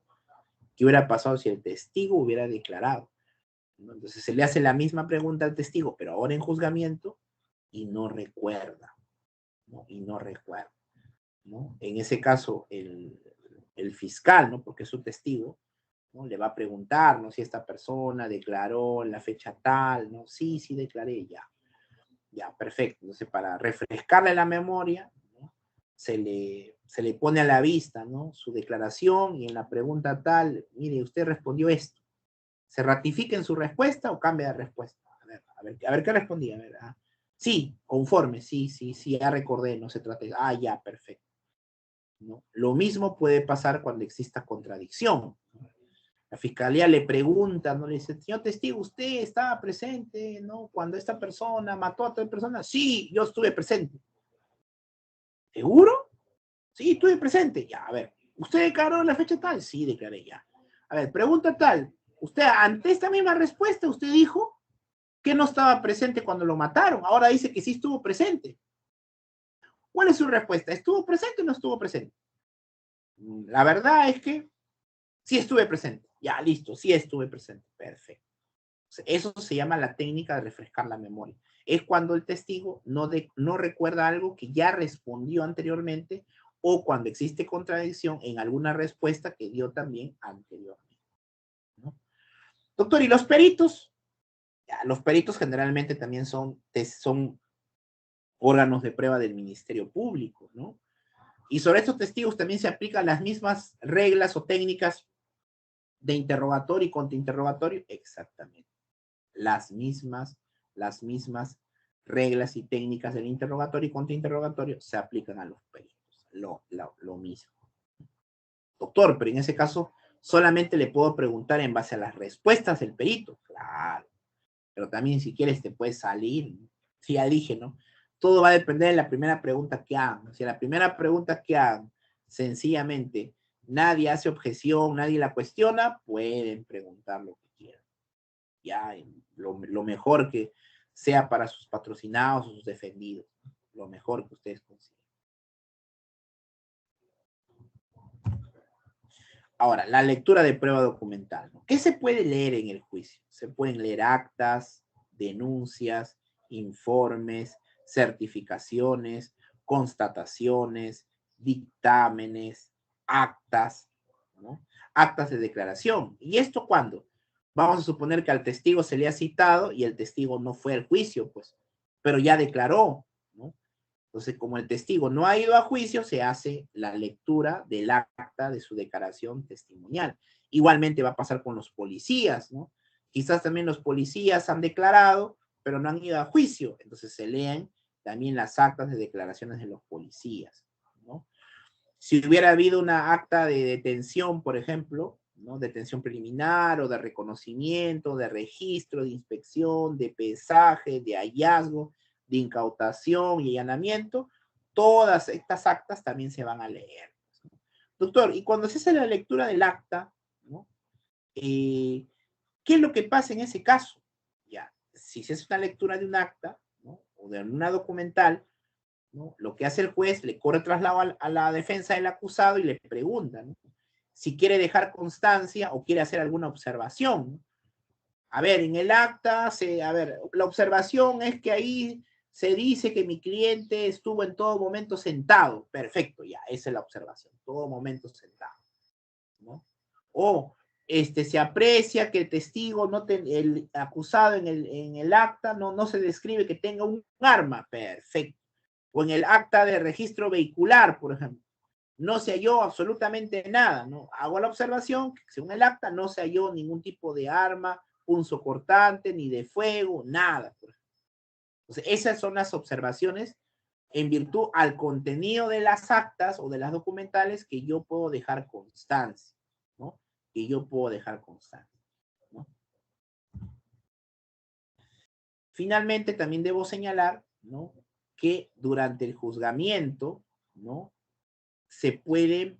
¿Qué hubiera pasado si el testigo hubiera declarado? ¿No? Entonces se le hace la misma pregunta al testigo, pero ahora en juzgamiento, y no recuerda, ¿no? Y no recuerda, ¿no? En ese caso, el fiscal, ¿no? Porque es su testigo, ¿no? Le va a preguntar, ¿no? Si esta persona declaró en la fecha tal, ¿no? Sí, sí declaré, ya. Ya, perfecto. Entonces, para refrescarle la memoria, ¿no? Se le pone a la vista, ¿no? Su declaración y en la pregunta tal, mire, usted respondió esto. ¿Se ratifica en su respuesta o cambia de respuesta? A ver qué respondía. A ver, sí, conforme, sí, sí, sí, ya recordé, no se trata de, ya, perfecto. ¿No? Lo mismo puede pasar cuando exista contradicción. La fiscalía le pregunta, ¿no? Le dice, señor testigo, ¿usted estaba presente, ¿no? Cuando esta persona mató a tal persona. Sí, yo estuve presente. ¿Seguro? Sí, estuve presente. Ya, a ver, ¿usted declaró en la fecha tal? Sí, declaré ya. A ver, pregunta tal. Usted, ante esta misma respuesta, usted dijo que no estaba presente cuando lo mataron. Ahora dice que sí estuvo presente. ¿Cuál es su respuesta? ¿Estuvo presente o no estuvo presente? La verdad es que sí estuve presente. Ya, listo, sí estuve presente. Perfecto. Eso se llama la técnica de refrescar la memoria. Es cuando el testigo no recuerda algo que ya respondió anteriormente o cuando existe contradicción en alguna respuesta que dio también anteriormente, ¿no? Doctor, ¿y los peritos? Ya, los peritos generalmente también son órganos de prueba del Ministerio Público, ¿no? Y sobre estos testigos también se aplican las mismas reglas o técnicas de interrogatorio y contrainterrogatorio. Exactamente. Las mismas reglas y técnicas del interrogatorio y contrainterrogatorio se aplican a los peritos. Lo mismo. Doctor, pero en ese caso solamente le puedo preguntar en base a las respuestas del perito. Claro. Pero también si quieres te puedes salir. Sí, ya dije, ¿no? Todo va a depender de la primera pregunta que hagan. Si la primera pregunta que hagan, sencillamente, nadie hace objeción, nadie la cuestiona, pueden preguntar lo que quieran. Ya, lo mejor que sea para sus patrocinados o sus defendidos. Lo mejor que ustedes consideren. Ahora, la lectura de prueba documental, ¿no? ¿Qué se puede leer en el juicio? Se pueden leer actas, denuncias, informes, certificaciones, constataciones, dictámenes, actas, ¿no? Actas de declaración. ¿Y esto cuándo? Vamos a suponer que al testigo se le ha citado y el testigo no fue al juicio, pues, pero ya declaró, ¿no? Entonces, como el testigo no ha ido a juicio, se hace la lectura del acta de su declaración testimonial. Igualmente va a pasar con los policías, ¿no? Quizás también los policías han declarado, pero no han ido a juicio. Entonces se leen también las actas de declaraciones de los policías, ¿no? Si hubiera habido una acta de detención, por ejemplo, ¿no? Detención preliminar o de reconocimiento, de registro, de inspección, de pesaje, de hallazgo, de incautación y allanamiento, todas estas actas también se van a leer. Doctor, y cuando se hace la lectura del acta, ¿no? ¿Qué es lo que pasa en ese caso? Ya, si se hace una lectura de un acta, ¿no? O de una documental, ¿no? Lo que hace el juez, le corre traslado a la defensa del acusado y le pregunta, ¿no? Si quiere dejar constancia o quiere hacer alguna observación, ¿no? A ver, en el acta, a ver, la observación es que ahí se dice que mi cliente estuvo en todo momento sentado. Perfecto, ya, esa es la observación, todo momento sentado, ¿no? O se aprecia que el testigo, el acusado en el acta no se describe que tenga un arma. Perfecto. O en el acta de registro vehicular, por ejemplo, no se halló absolutamente nada, ¿no? Hago la observación que según el acta no se halló ningún tipo de arma, punzocortante, ni de fuego, nada. Entonces, esas son las observaciones en virtud al contenido de las actas o de las documentales que yo puedo dejar constancia, ¿no? Que yo puedo dejar constancia, ¿no? Finalmente, también debo señalar, ¿no? Que durante el juzgamiento, ¿no? Se puede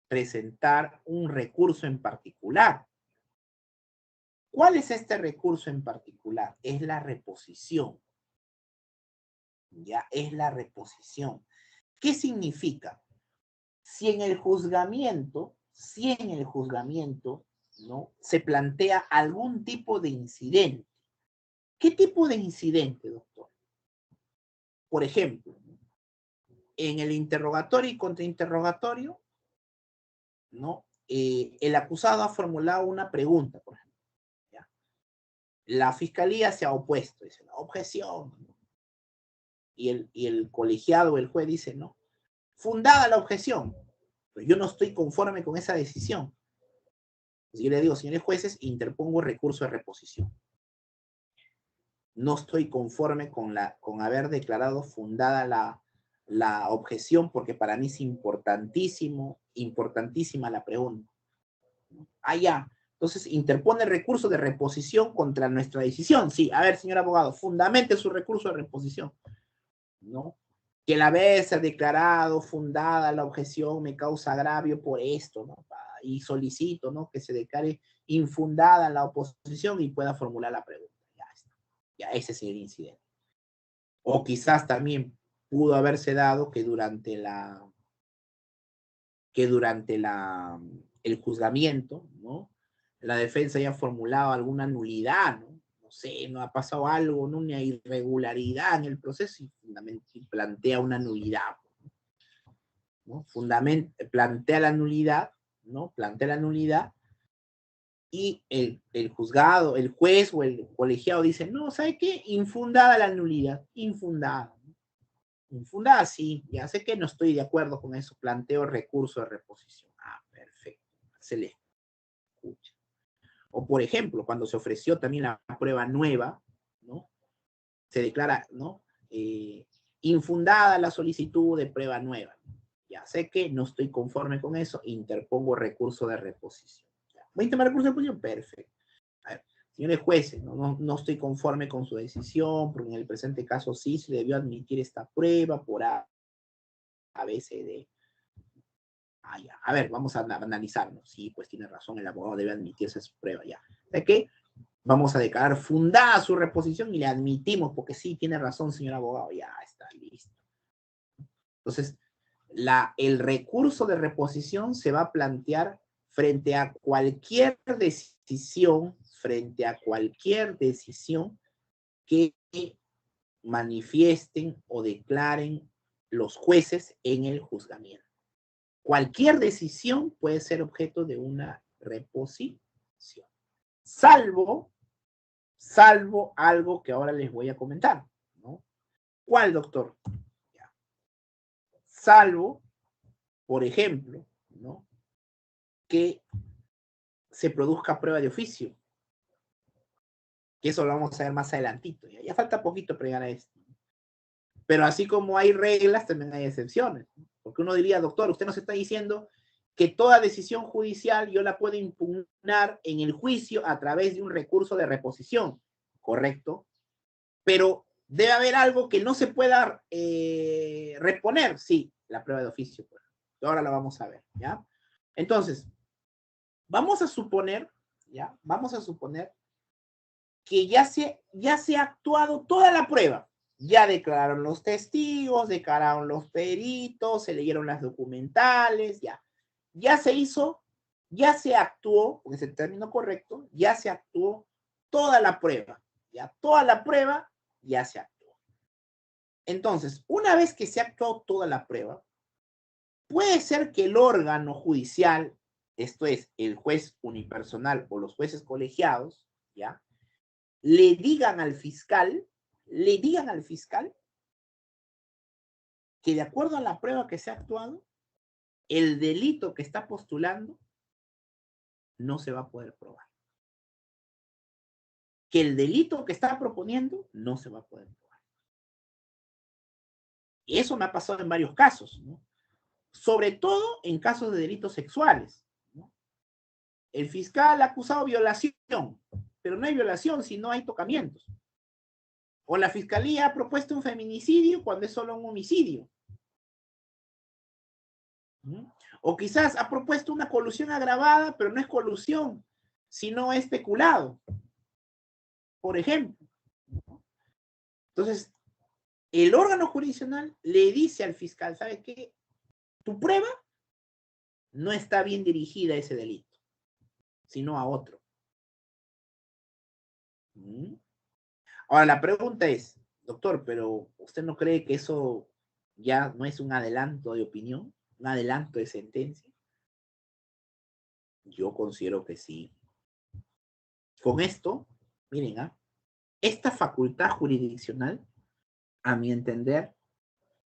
presentar un recurso en particular. ¿Cuál es este recurso en particular? Es la reposición. Ya es la reposición. ¿Qué significa? Si en el juzgamiento, ¿no? Se plantea algún tipo de incidente. ¿Qué tipo de incidente, doctor? Por ejemplo, en el interrogatorio y contrainterrogatorio, ¿no? El acusado ha formulado una pregunta, por ejemplo. ¿Ya? La fiscalía se ha opuesto, dice, la objeción. Y el colegiado, el juez dice, no, fundada la objeción, pero yo no estoy conforme con esa decisión. Entonces yo le digo, señores jueces, interpongo recurso de reposición. No estoy conforme con haber declarado fundada la objeción porque para mí es importantísima la pregunta. Ah, ya. Entonces interpone recurso de reposición contra nuestra decisión. Sí, a ver, señor abogado, fundamente su recurso de reposición, ¿no? Que el haberse declarado fundada la objeción me causa agravio por esto, ¿no? Y solicito, ¿no? Que se declare infundada la oposición y pueda formular la pregunta. Ya está. Ya ese es el incidente. O quizás también pudo haberse dado que el juzgamiento, ¿no? La defensa haya formulado alguna nulidad, ¿no? no sé, no ha pasado algo, ¿no? Una irregularidad en el proceso y plantea una nulidad, ¿no? Plantea la nulidad, ¿no? Plantea la nulidad y el juzgado, el juez o el colegiado dice, no, ¿sabe qué? Infundada la nulidad, infundada. Infundada, sí, ya sé que no estoy de acuerdo con eso, planteo recurso de reposición. Ah, perfecto, se le escucha. O por ejemplo, cuando se ofreció también la prueba nueva, ¿no? Se declara, ¿no? Infundada la solicitud de prueba nueva. Ya sé que no estoy conforme con eso, interpongo recurso de reposición. ¿Voy a interponer recurso de reposición? Perfecto. A ver, señores jueces, no estoy conforme con su decisión, porque en el presente caso sí se debió admitir esta prueba por A, B, C, D. Ah, ya. A ver, vamos a analizarlo. Sí, pues tiene razón, el abogado debe admitirse su prueba, ya. ¿De qué? Vamos a declarar fundada su reposición y le admitimos, porque sí, tiene razón, señor abogado, ya está listo. Entonces, el recurso de reposición se va a plantear frente a cualquier decisión que manifiesten o declaren los jueces en el juzgamiento. Cualquier decisión puede ser objeto de una reposición, salvo algo que ahora les voy a comentar, ¿no? ¿Cuál, doctor? Ya. Salvo, por ejemplo, ¿no? Que se produzca prueba de oficio, que eso lo vamos a ver más adelantito, ya falta poquito para llegar a esto. Pero así como hay reglas, también hay excepciones, ¿no? Porque uno diría, doctor, usted nos está diciendo que toda decisión judicial yo la puedo impugnar en el juicio a través de un recurso de reposición, ¿correcto? Pero debe haber algo que no se pueda reponer, sí, la prueba de oficio. Pues. Ahora la vamos a ver, ¿ya? Entonces, vamos a suponer, ¿ya? Vamos a suponer que ya se ha actuado toda la prueba. Ya declararon los testigos, declararon los peritos, se leyeron las documentales, ya. Ya se hizo, ya se actuó, porque es el término correcto, ya se actuó toda la prueba. Ya toda la prueba ya se actuó. Entonces, una vez que se ha actuado toda la prueba, puede ser que el órgano judicial, esto es, el juez unipersonal o los jueces colegiados, ¿ya? le digan al fiscal que de acuerdo a la prueba que se ha actuado, el delito que está postulando no se va a poder probar. Que el delito que está proponiendo no se va a poder probar. Y eso me ha pasado en varios casos, ¿no? Sobre todo en casos de delitos sexuales, ¿no? El fiscal ha acusado violación, pero no hay violación si no hay tocamientos. O la fiscalía ha propuesto un feminicidio cuando es solo un homicidio. ¿No? O quizás ha propuesto una colusión agravada, pero no es colusión, sino es peculado, por ejemplo. Entonces, el órgano jurisdiccional le dice al fiscal, ¿sabe qué? Tu prueba no está bien dirigida a ese delito, sino a otro. Ahora, la pregunta es, doctor, pero ¿usted no cree que eso ya no es un adelanto de opinión, un adelanto de sentencia? Yo considero que sí. Con esto, miren, esta facultad jurisdiccional, a mi entender,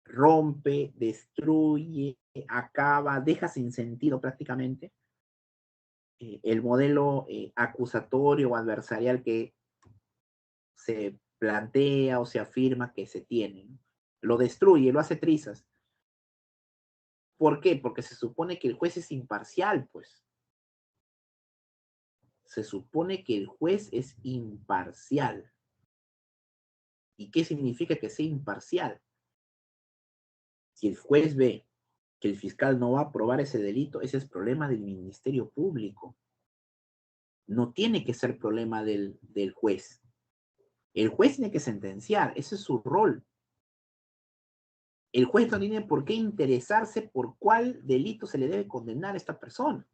rompe, destruye, acaba, deja sin sentido prácticamente el modelo acusatorio o adversarial que se plantea o se afirma que se tiene. ¿No? Lo destruye, lo hace trizas. ¿Por qué? Porque se supone que el juez es imparcial, pues. Se supone que el juez es imparcial. ¿Y qué significa que sea imparcial? Si el juez ve que el fiscal no va a probar ese delito, ese es problema del Ministerio Público. No tiene que ser problema del juez. El juez tiene que sentenciar, ese es su rol. El juez no tiene por qué interesarse por cuál delito se le debe condenar a esta persona.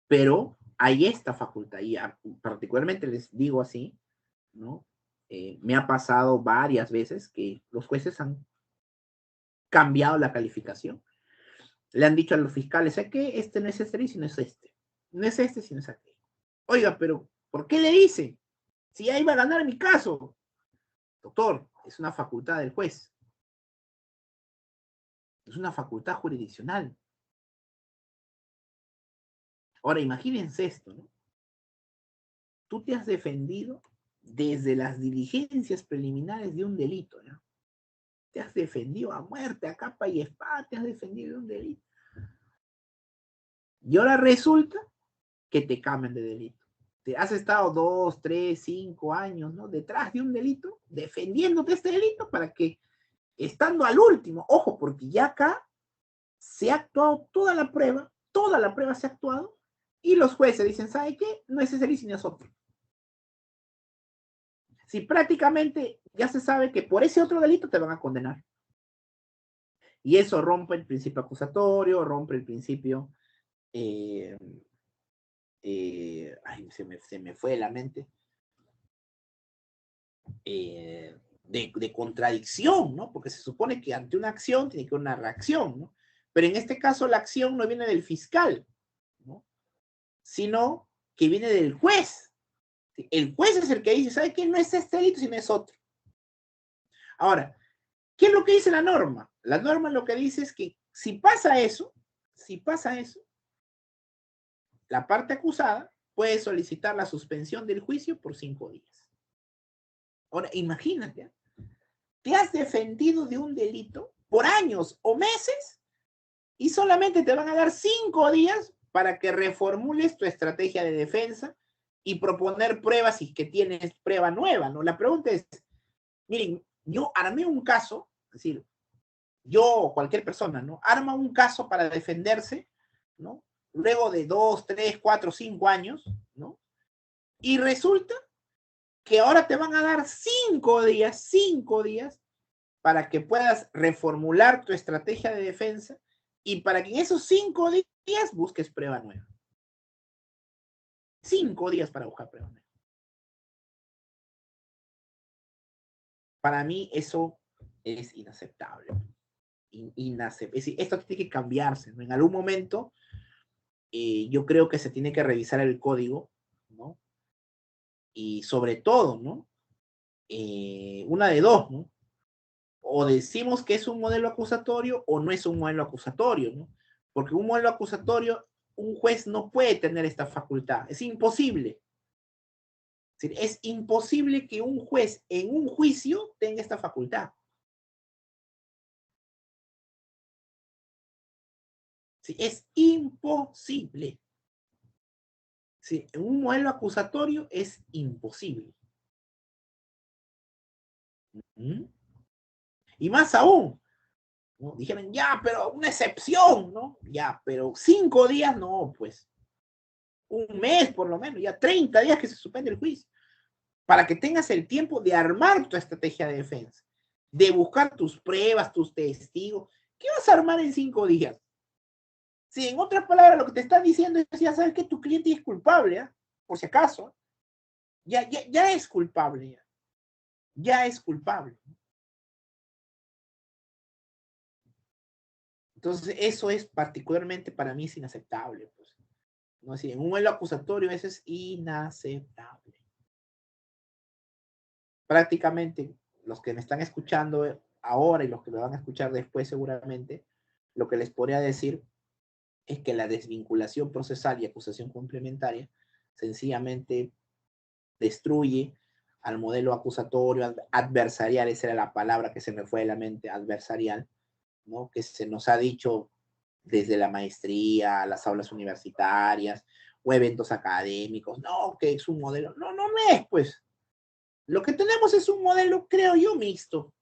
Pero hay esta facultad, y particularmente les digo así, ¿no? Me ha pasado varias veces que los jueces han cambiado la calificación. Le han dicho a los fiscales, ¿sabes qué? Este no es este, sino es este. No es este, sino es aquel. Oiga, pero ¿por qué le dice? Si ya iba a ganar mi caso. Doctor, es una facultad del juez. Es una facultad jurisdiccional. Ahora, imagínense esto, ¿no? Tú te has defendido desde las diligencias preliminares de un delito, ¿no? Te has defendido a muerte, a capa y espada, te has defendido de un delito. Y ahora resulta que te cambian de delito. Te has estado 2, 3, 5 años, ¿no? Detrás de un delito, defendiéndote este delito para que, estando al último, ojo, porque ya acá se ha actuado toda la prueba se ha actuado, y los jueces dicen, ¿sabe qué? No es ese delito, sino es otro. Si prácticamente ya se sabe que por ese otro delito te van a condenar. Y eso rompe el principio acusatorio, rompe el principio, ay, se me fue de la mente, de contradicción, ¿no? Porque se supone que ante una acción tiene que haber una reacción, ¿no? Pero en este caso la acción no viene del fiscal, ¿no? Sino que viene del juez. El juez es el que dice, ¿sabe qué? No es este delito, sino es otro. Ahora, ¿qué es lo que dice la norma? La norma lo que dice es que si pasa eso, la parte acusada puede solicitar la suspensión del juicio por 5 días. Ahora, imagínate, te has defendido de un delito por años o meses y solamente te van a dar 5 días para que reformules tu estrategia de defensa y proponer pruebas y que tienes prueba nueva, ¿no? La pregunta es, miren, yo armé un caso, es decir, yo o cualquier persona, ¿no? Arma un caso para defenderse, ¿no? Luego de 2, 3, 4, 5 años, ¿no? Y resulta que ahora te van a dar 5 días para que puedas reformular tu estrategia de defensa y para que en esos 5 días busques prueba nueva. 5 días para buscar prueba nueva. Para mí eso es inaceptable. Inaceptable. Es decir, esto tiene que cambiarse, ¿no? En algún momento yo creo que se tiene que revisar el código, ¿no? Y sobre todo, ¿no? Una de dos, ¿no? O decimos que es un modelo acusatorio o no es un modelo acusatorio, ¿no? Porque un modelo acusatorio, un juez no puede tener esta facultad, es imposible. Es imposible que un juez en un juicio tenga esta facultad. Sí, es imposible. Sí, en un modelo acusatorio es imposible. ¿Mm? Y más aún, ¿no? Dijeron, ya, pero una excepción, ¿no? Ya, pero 5 días, no, pues. Un mes por lo menos, ya 30 días que se suspende el juicio. Para que tengas el tiempo de armar tu estrategia de defensa, de buscar tus pruebas, tus testigos. ¿Qué vas a armar en 5 días? Si en otras palabras lo que te están diciendo es, ya sabes que tu cliente es culpable, ¿eh? Por si acaso, ya es culpable, ya es culpable. Entonces, eso es particularmente para mí es inaceptable. Pues. ¿No? Así, en un modelo acusatorio eso es inaceptable. Prácticamente, los que me están escuchando ahora y los que me van a escuchar después seguramente, lo que les podría decir es que la desvinculación procesal y acusación complementaria sencillamente destruye al modelo acusatorio adversarial, esa era la palabra que se me fue de la mente, adversarial, ¿no? Que se nos ha dicho desde la maestría, las aulas universitarias o eventos académicos, no, que es un modelo, no es, pues. Lo que tenemos es un modelo, creo yo, mixto.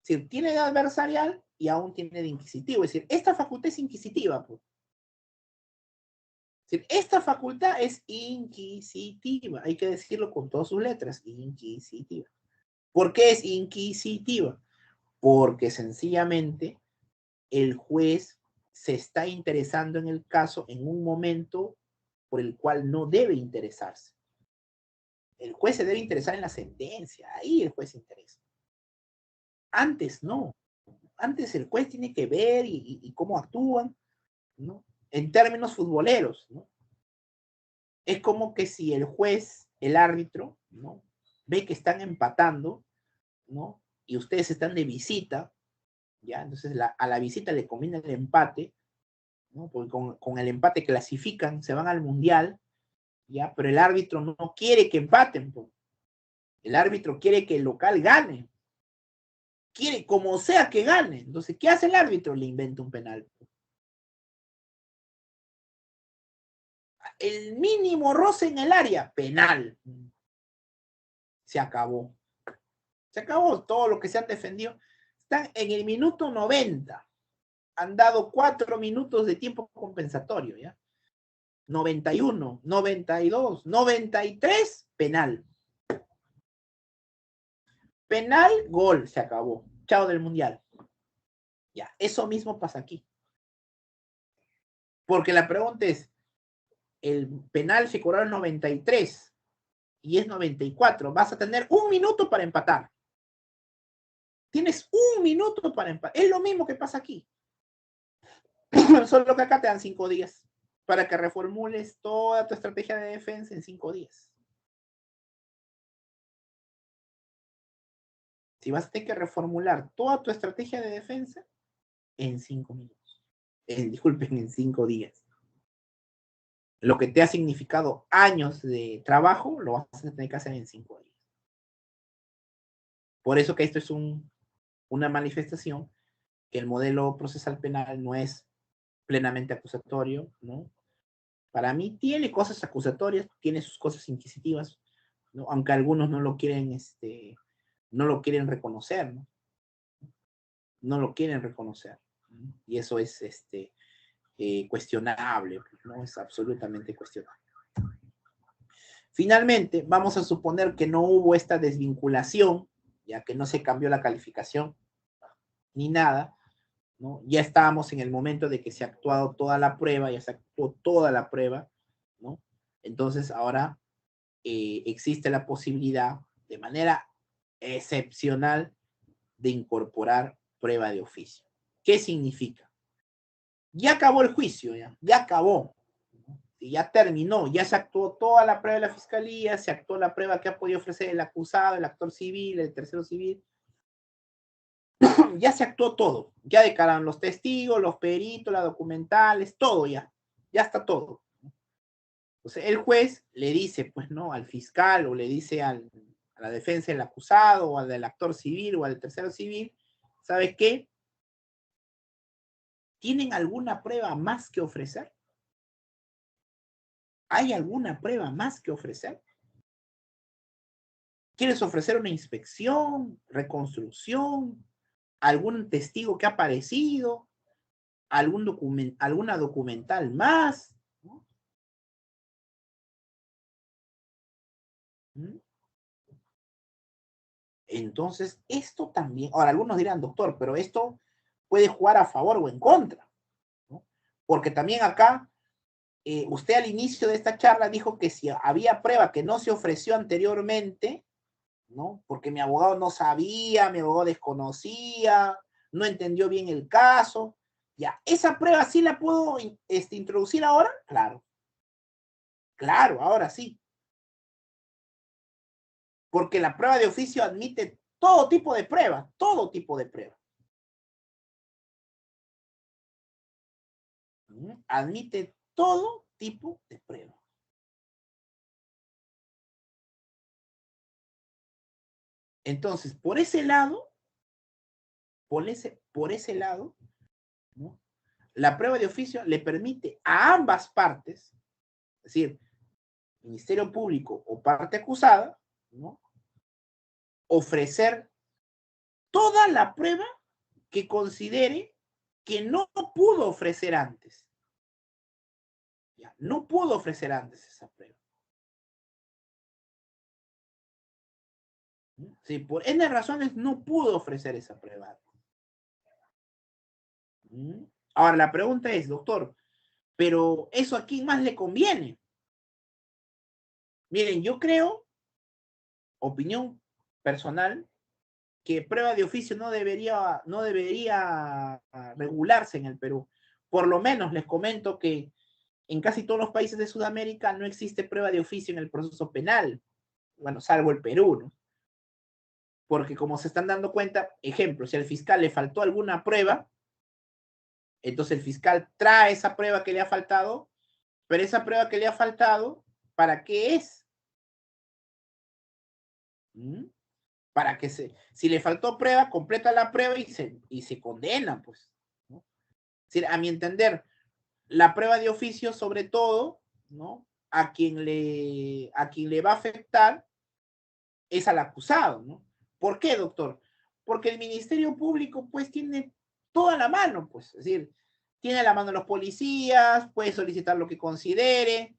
Es decir, tiene de adversarial y aún tiene de inquisitivo. Es decir, esta facultad es inquisitiva, pues. Es decir, esta facultad es inquisitiva. Hay que decirlo con todas sus letras, inquisitiva. ¿Por qué es inquisitiva? Porque sencillamente el juez se está interesando en el caso en un momento por el cual no debe interesarse. El juez se debe interesar en la sentencia, ahí el juez se interesa. Antes no. Antes el juez tiene que ver y cómo actúan, ¿no? En términos futboleros, ¿no? Es como que si el juez, el árbitro, ¿no? Ve que están empatando, ¿no? Y ustedes están de visita, ¿ya? Entonces a la visita le conviene el empate, ¿no? Porque con el empate clasifican, se van al mundial, ¿ya? Pero el árbitro no quiere que empaten, pues. El árbitro quiere que el local gane. Quiere como sea que gane. Entonces, ¿qué hace el árbitro? Le inventa un penal. El mínimo roce en el área, penal. Se acabó. Se acabó todo lo que se han defendido. Están en el minuto 90. Han dado 4 minutos de tiempo compensatorio, ¿ya? 91, 92, 93, penal. Penal, gol, se acabó. Chao del mundial. Ya, eso mismo pasa aquí. Porque la pregunta es, el penal se cobró el 93 y es 94. Vas a tener 1 minuto para empatar. Tienes 1 minuto para empatar. Es lo mismo que pasa aquí. Solo que acá te dan 5 días para que reformules toda tu estrategia de defensa en 5 días. Si vas a tener que reformular toda tu estrategia de defensa en 5 minutos. Disculpen, en 5 días. Lo que te ha significado años de trabajo, lo vas a tener que hacer en 5 días. Por eso que esto es una manifestación que el modelo procesal penal no es plenamente acusatorio, ¿no? Para mí tiene cosas acusatorias, tiene sus cosas inquisitivas, ¿no? Aunque algunos no lo quieren, no lo quieren reconocer, ¿no? No lo quieren reconocer, ¿no? Y eso es cuestionable, ¿no? Es absolutamente cuestionable. Finalmente, vamos a suponer que no hubo esta desvinculación, ya que no se cambió la calificación ni nada, ¿no? Ya estábamos en el momento de que se ha actuado toda la prueba, ya se actuó toda la prueba, ¿no? Entonces ahora existe la posibilidad, de manera excepcional, de incorporar prueba de oficio. ¿Qué significa? Ya acabó el juicio, ya acabó, y ya terminó, ya se actuó toda la prueba de la fiscalía, se actuó la prueba que ha podido ofrecer el acusado, el actor civil, el tercero civil, ya se actuó todo, ya declararon los testigos, los peritos, las documentales, todo ya está todo. Entonces el juez le dice, pues no, al fiscal o le dice a la defensa del acusado o al del actor civil o al tercero civil, ¿sabes qué? ¿Tienen alguna prueba más que ofrecer? ¿Hay alguna prueba más que ofrecer? ¿Quieres ofrecer una inspección, reconstrucción, algún testigo que ha aparecido, alguna documental más? ¿No? Entonces, esto también, ahora algunos dirán, doctor, pero esto puede jugar a favor o en contra, ¿no? Porque también acá, usted al inicio de esta charla dijo que si había prueba que no se ofreció anteriormente, ¿no? Porque mi abogado no sabía, mi abogado desconocía, no entendió bien el caso. Ya, ¿esa prueba sí la puedo introducir ahora? Claro. Claro, ahora sí. Porque la prueba de oficio admite todo tipo de pruebas, todo tipo de pruebas. Admite todo tipo de pruebas. Entonces, por ese lado, ¿no? La prueba de oficio le permite a ambas partes, es decir, Ministerio Público o parte acusada, ¿no? Ofrecer toda la prueba que considere que no pudo ofrecer antes. Ya, no pudo ofrecer antes esa prueba. Sí, por N razones no pudo ofrecer esa prueba. Ahora, la pregunta es, doctor, pero ¿eso a quién más le conviene? Miren, yo creo, opinión personal, que prueba de oficio no debería regularse en el Perú. Por lo menos les comento que en casi todos los países de Sudamérica no existe prueba de oficio en el proceso penal. Bueno, salvo el Perú, ¿no? Porque como se están dando cuenta, ejemplo, si al fiscal le faltó alguna prueba, entonces el fiscal trae esa prueba que le ha faltado, pero esa prueba que le ha faltado, ¿para qué es? ¿Mm? Para que si le faltó prueba, completa la prueba y se condena, pues, ¿no? Es decir, a mi entender, la prueba de oficio, sobre todo, ¿no? A quien le va a afectar es al acusado, ¿no? ¿Por qué, doctor? Porque el Ministerio Público, pues, tiene toda la mano, pues, es decir, tiene a la mano los policías, puede solicitar lo que considere.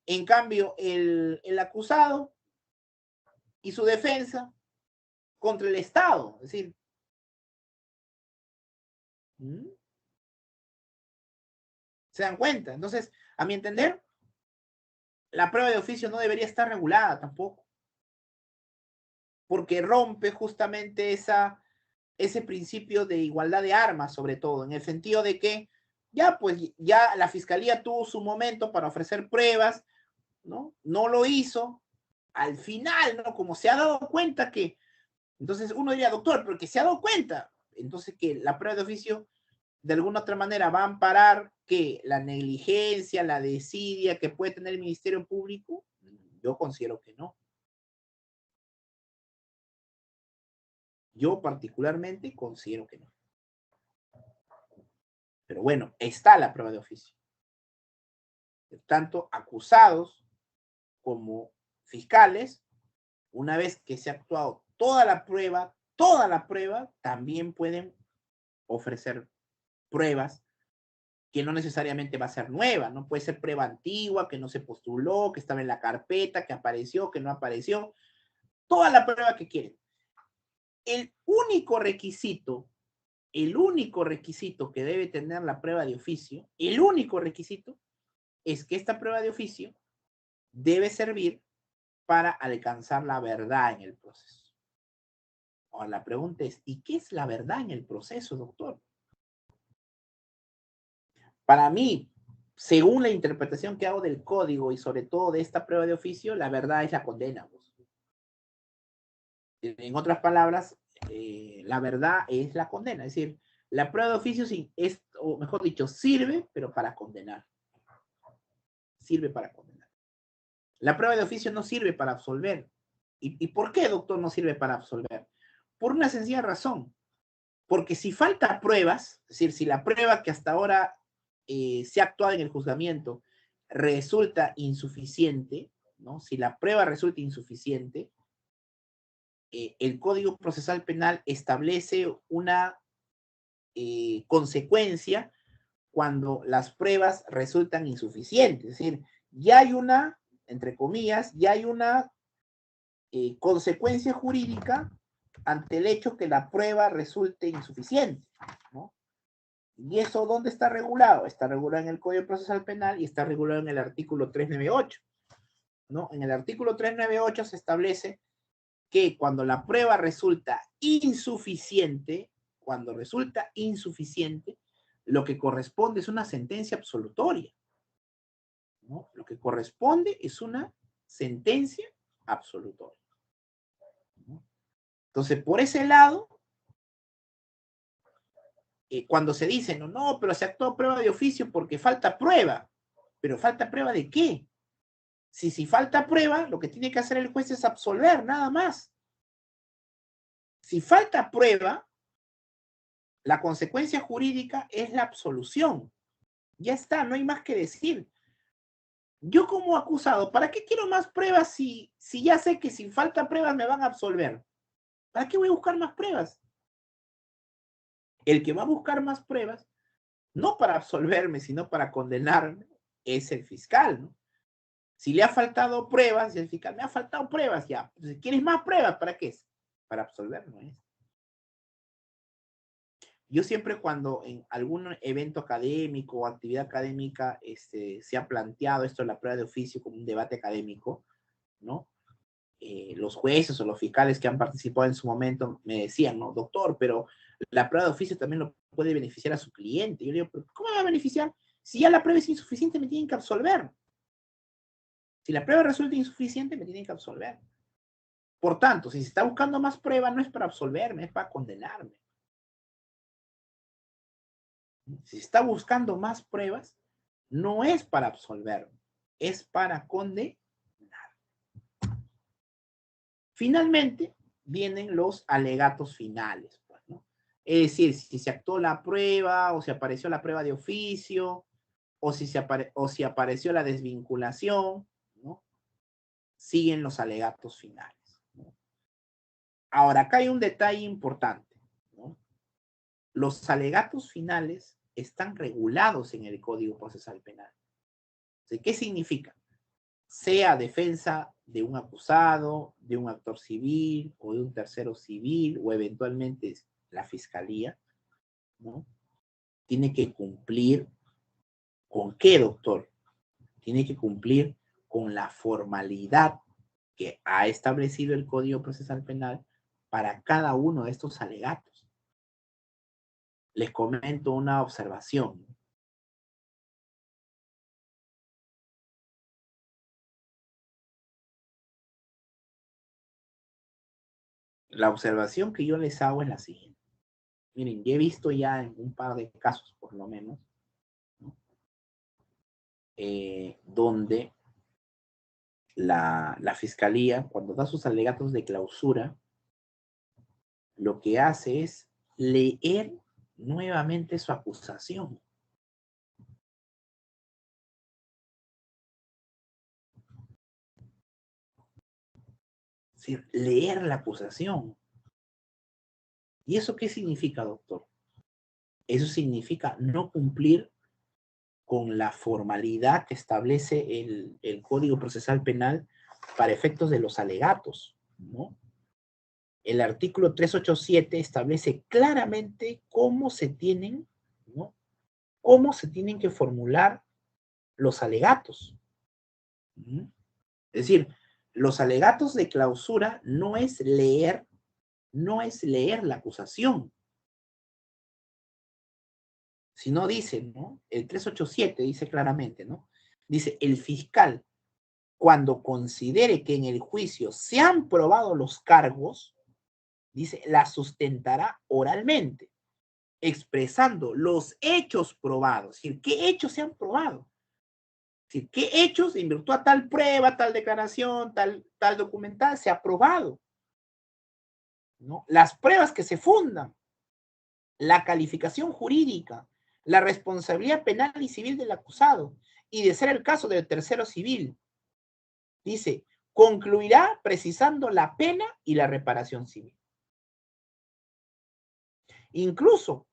En cambio, el acusado y su defensa contra el Estado, es decir, ¿se dan cuenta? Entonces, a mi entender, la prueba de oficio no debería estar regulada tampoco, porque rompe justamente ese principio de igualdad de armas, sobre todo, en el sentido de que ya, pues, ya la fiscalía tuvo su momento para ofrecer pruebas, ¿no? No lo hizo. Al final, ¿no? Como se ha dado cuenta que, entonces uno diría, doctor, pero que se ha dado cuenta, entonces que la prueba de oficio de alguna otra manera va a amparar que la negligencia, la desidia que puede tener el Ministerio Público, yo considero que no. Yo particularmente considero que no. Pero bueno, está la prueba de oficio. Tanto acusados como fiscales, una vez que se ha actuado toda la prueba, también pueden ofrecer pruebas que no necesariamente va a ser nueva, no puede ser prueba antigua, que no se postuló, que estaba en la carpeta, que apareció, que no apareció, toda la prueba que quieren. El único requisito que debe tener la prueba de oficio, el único requisito es que esta prueba de oficio debe servir para alcanzar la verdad en el proceso. Ahora la pregunta es, ¿y qué es la verdad en el proceso, doctor? Para mí, según la interpretación que hago del código y sobre todo de esta prueba de oficio, la verdad es la condena. En otras palabras, la verdad es la condena. Es decir, la prueba de oficio es, o mejor dicho, sirve, pero para condenar. Sirve para condenar. La prueba de oficio no sirve para absolver. ¿Y por qué, doctor, no sirve para absolver? Por una sencilla razón. Porque si falta pruebas, es decir, si la prueba que hasta ahora se ha actuado en el juzgamiento resulta insuficiente, ¿no? Si la prueba resulta insuficiente, el Código Procesal Penal establece una consecuencia cuando las pruebas resultan insuficientes. Es decir, ya hay una, entre comillas, ya hay una consecuencia jurídica ante el hecho que la prueba resulte insuficiente, ¿no? ¿Y eso dónde está regulado? Está regulado en el Código Procesal Penal y está regulado en el artículo 398, ¿no? En el artículo 398 se establece que cuando la prueba resulta insuficiente, lo que corresponde es una sentencia absolutoria, ¿no? Lo que corresponde es una sentencia absolutoria, ¿no? Entonces, por ese lado, cuando se dice, no, pero se actuó prueba de oficio porque falta prueba, pero ¿falta prueba de qué? Si falta prueba, lo que tiene que hacer el juez es absolver, nada más. Si falta prueba, la consecuencia jurídica es la absolución. Ya está, no hay más que decir. Yo como acusado, ¿para qué quiero más pruebas si ya sé que si falta pruebas me van a absolver? ¿Para qué voy a buscar más pruebas? El que va a buscar más pruebas, no para absolverme, sino para condenarme, es el fiscal, ¿no? Si le ha faltado pruebas, y el fiscal me ha faltado pruebas, ya. Entonces, ¿quieres más pruebas? ¿Para qué es? Para absolver, ¿no es? Yo siempre cuando en algún evento académico o actividad académica se ha planteado esto de la prueba de oficio como un debate académico, ¿no? Los jueces o los fiscales que han participado en su momento me decían, ¿no? Doctor, pero la prueba de oficio también lo puede beneficiar a su cliente. Yo le digo, ¿pero cómo me va a beneficiar? Si ya la prueba es insuficiente, me tienen que absolver. Si la prueba resulta insuficiente, me tienen que absolver. Por tanto, si se está buscando más prueba, no es para absolverme, es para condenarme. Si se está buscando más pruebas, no es para absolverme, es para condenar. Finalmente, vienen los alegatos finales, pues, ¿no? Es decir, si se actuó la prueba, o si apareció la prueba de oficio, o si apareció la desvinculación, ¿no? Siguen los alegatos finales, ¿no? Ahora, acá hay un detalle importante, ¿no? Los alegatos finales están regulados en el Código Procesal Penal. ¿Qué significa? Sea defensa de un acusado, de un actor civil o de un tercero civil o eventualmente la fiscalía, ¿no? Tiene que cumplir ¿con qué, doctor? Tiene que cumplir con la formalidad que ha establecido el Código Procesal Penal para cada uno de estos alegatos. Les comento una observación. La observación que yo les hago es la siguiente. Miren, yo he visto ya en un par de casos, por lo menos, ¿no? Donde la fiscalía, cuando da sus alegatos de clausura, lo que hace es leer nuevamente su acusación. Es decir, leer la acusación. ¿Y eso qué significa, doctor? Eso significa no cumplir con la formalidad que establece el Código Procesal Penal para efectos de los alegatos, ¿no? El artículo 387 establece claramente cómo se tienen, ¿no? Cómo se tienen que formular los alegatos. ¿Mm? Es decir, los alegatos de clausura no es leer la acusación, sino dice, ¿no? El 387 dice claramente, ¿no? Dice, el fiscal, cuando considere que en el juicio se han probado los cargos, dice, la sustentará oralmente, expresando los hechos probados. Es decir, ¿qué hechos se han probado? Es decir, ¿qué hechos en virtud a tal prueba, tal declaración, tal documental se ha probado? ¿No? Las pruebas que se fundan, la calificación jurídica, la responsabilidad penal y civil del acusado, y de ser el caso del tercero civil. Dice, concluirá precisando la pena y la reparación civil. Incluso,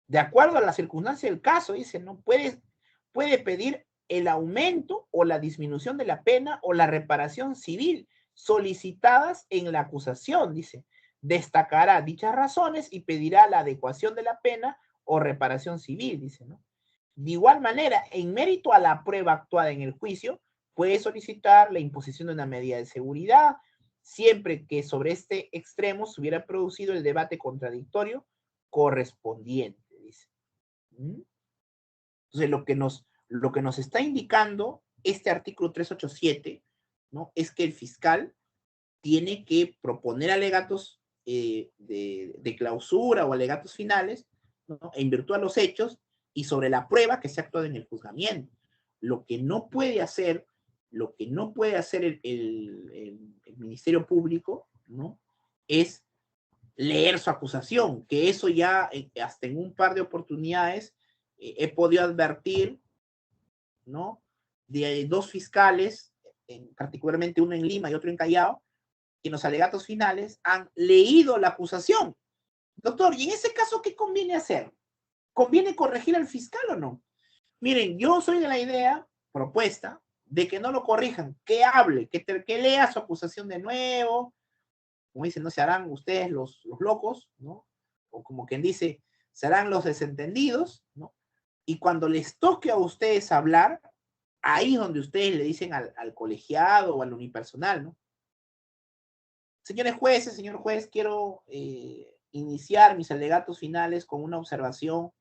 de acuerdo a la circunstancia del caso, dice, no puede pedir el aumento o la disminución de la pena o la reparación civil solicitadas en la acusación, dice. Destacará dichas razones y pedirá la adecuación de la pena o reparación civil, dice, ¿no? De igual manera, en mérito a la prueba actuada en el juicio, puede solicitar la imposición de una medida de seguridad, siempre que sobre este extremo se hubiera producido el debate contradictorio correspondiente, dice. Entonces, lo que nos está indicando este artículo 387, ¿no? Es que el fiscal tiene que proponer alegatos de clausura o alegatos finales, ¿no? En virtud a los hechos y sobre la prueba que se ha actuado en el juzgamiento. Lo que no puede hacer el Ministerio Público, ¿no? Es leer su acusación, que eso ya hasta en un par de oportunidades he podido advertir, ¿no? De dos fiscales, particularmente uno en Lima y otro en Callao, que en los alegatos finales han leído la acusación. Doctor, ¿y en ese caso qué conviene hacer? ¿Conviene corregir al fiscal o no? Miren, yo soy de la idea, propuesta, de que no lo corrijan, que hable, que lea su acusación de nuevo, como dicen, no se harán ustedes los locos, ¿no? O como quien dice, serán los desentendidos, ¿no? Y cuando les toque a ustedes hablar, ahí es donde ustedes le dicen al colegiado o al unipersonal, ¿no? Señores jueces, señor juez, quiero iniciar mis alegatos finales con una observación,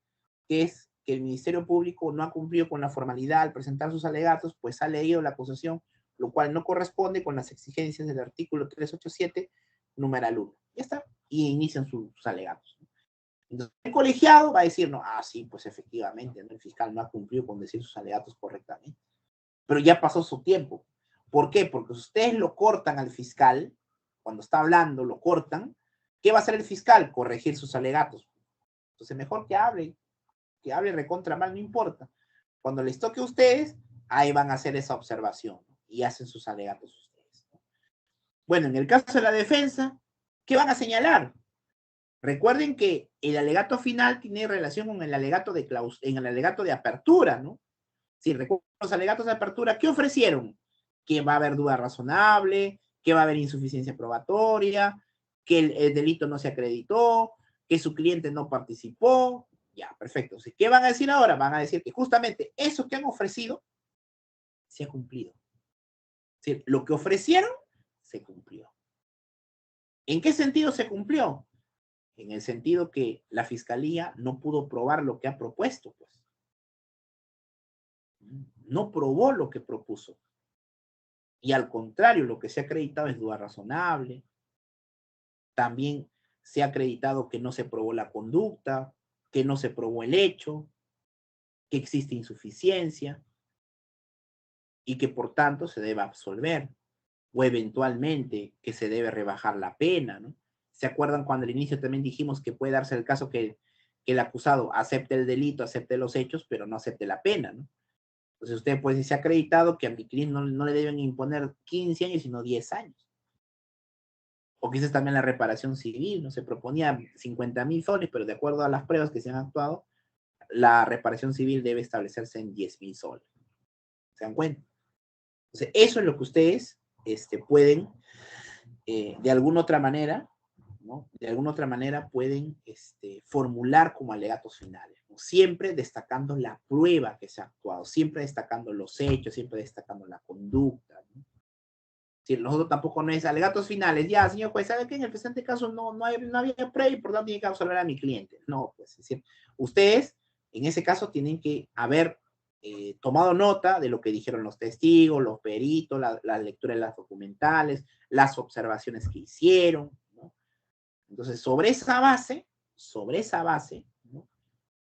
que es que el Ministerio Público no ha cumplido con la formalidad al presentar sus alegatos, pues ha leído la acusación, lo cual no corresponde con las exigencias del artículo 387, numeral 1. Ya está. Y inician sus alegatos. Entonces, el colegiado va a decir, no, sí, pues efectivamente, ¿no? El fiscal no ha cumplido con decir sus alegatos correctamente. Pero ya pasó su tiempo. ¿Por qué? Porque si ustedes lo cortan al fiscal, cuando está hablando, lo cortan, ¿qué va a hacer el fiscal? Corregir sus alegatos. Entonces, mejor que hable recontra mal, no importa. Cuando les toque a ustedes, ahí van a hacer esa observación, ¿no? Y hacen sus alegatos ustedes, ¿no? Bueno, en el caso de la defensa, ¿qué van a señalar? Recuerden que el alegato final tiene relación con el alegato de apertura, ¿no? Si recuerdan los alegatos de apertura, ¿qué ofrecieron? Que va a haber duda razonable, que va a haber insuficiencia probatoria, que el delito no se acreditó, que su cliente no participó. Ya, perfecto. ¿Qué van a decir ahora? Van a decir que justamente eso que han ofrecido se ha cumplido. Es decir, lo que ofrecieron se cumplió. ¿En qué sentido se cumplió? En el sentido que la fiscalía no pudo probar lo que ha propuesto, pues. No probó lo que propuso. Y al contrario, lo que se ha acreditado es duda razonable. También se ha acreditado que no se probó la conducta, que no se probó el hecho, que existe insuficiencia y que por tanto se debe absolver, o eventualmente que se debe rebajar la pena, ¿no? ¿Se acuerdan cuando al inicio también dijimos que puede darse el caso que el acusado acepte el delito, acepte los hechos, pero no acepte la pena, ¿no? Entonces usted pues se ha acreditado que a mi cliente no le deben imponer 15 años, sino 10 años. O quizás también la reparación civil, ¿no? Se proponía 50.000 soles, pero de acuerdo a las pruebas que se han actuado, la reparación civil debe establecerse en 10.000 soles. ¿Se dan cuenta? Entonces, eso es lo que ustedes pueden, de alguna otra manera, ¿no? De alguna otra manera pueden formular como alegatos finales, ¿no? Siempre destacando la prueba que se ha actuado, siempre destacando los hechos, siempre destacando la conducta, ¿no? Si nosotros tampoco no es alegatos finales, ya, señor juez, ¿sabe que en el presente caso no había prueba y por tanto tiene que absolver a mi cliente? No, pues, es decir, ustedes en ese caso tienen que haber tomado nota de lo que dijeron los testigos, los peritos, la lectura de las documentales, las observaciones que hicieron, ¿no? Entonces, sobre esa base, ¿no?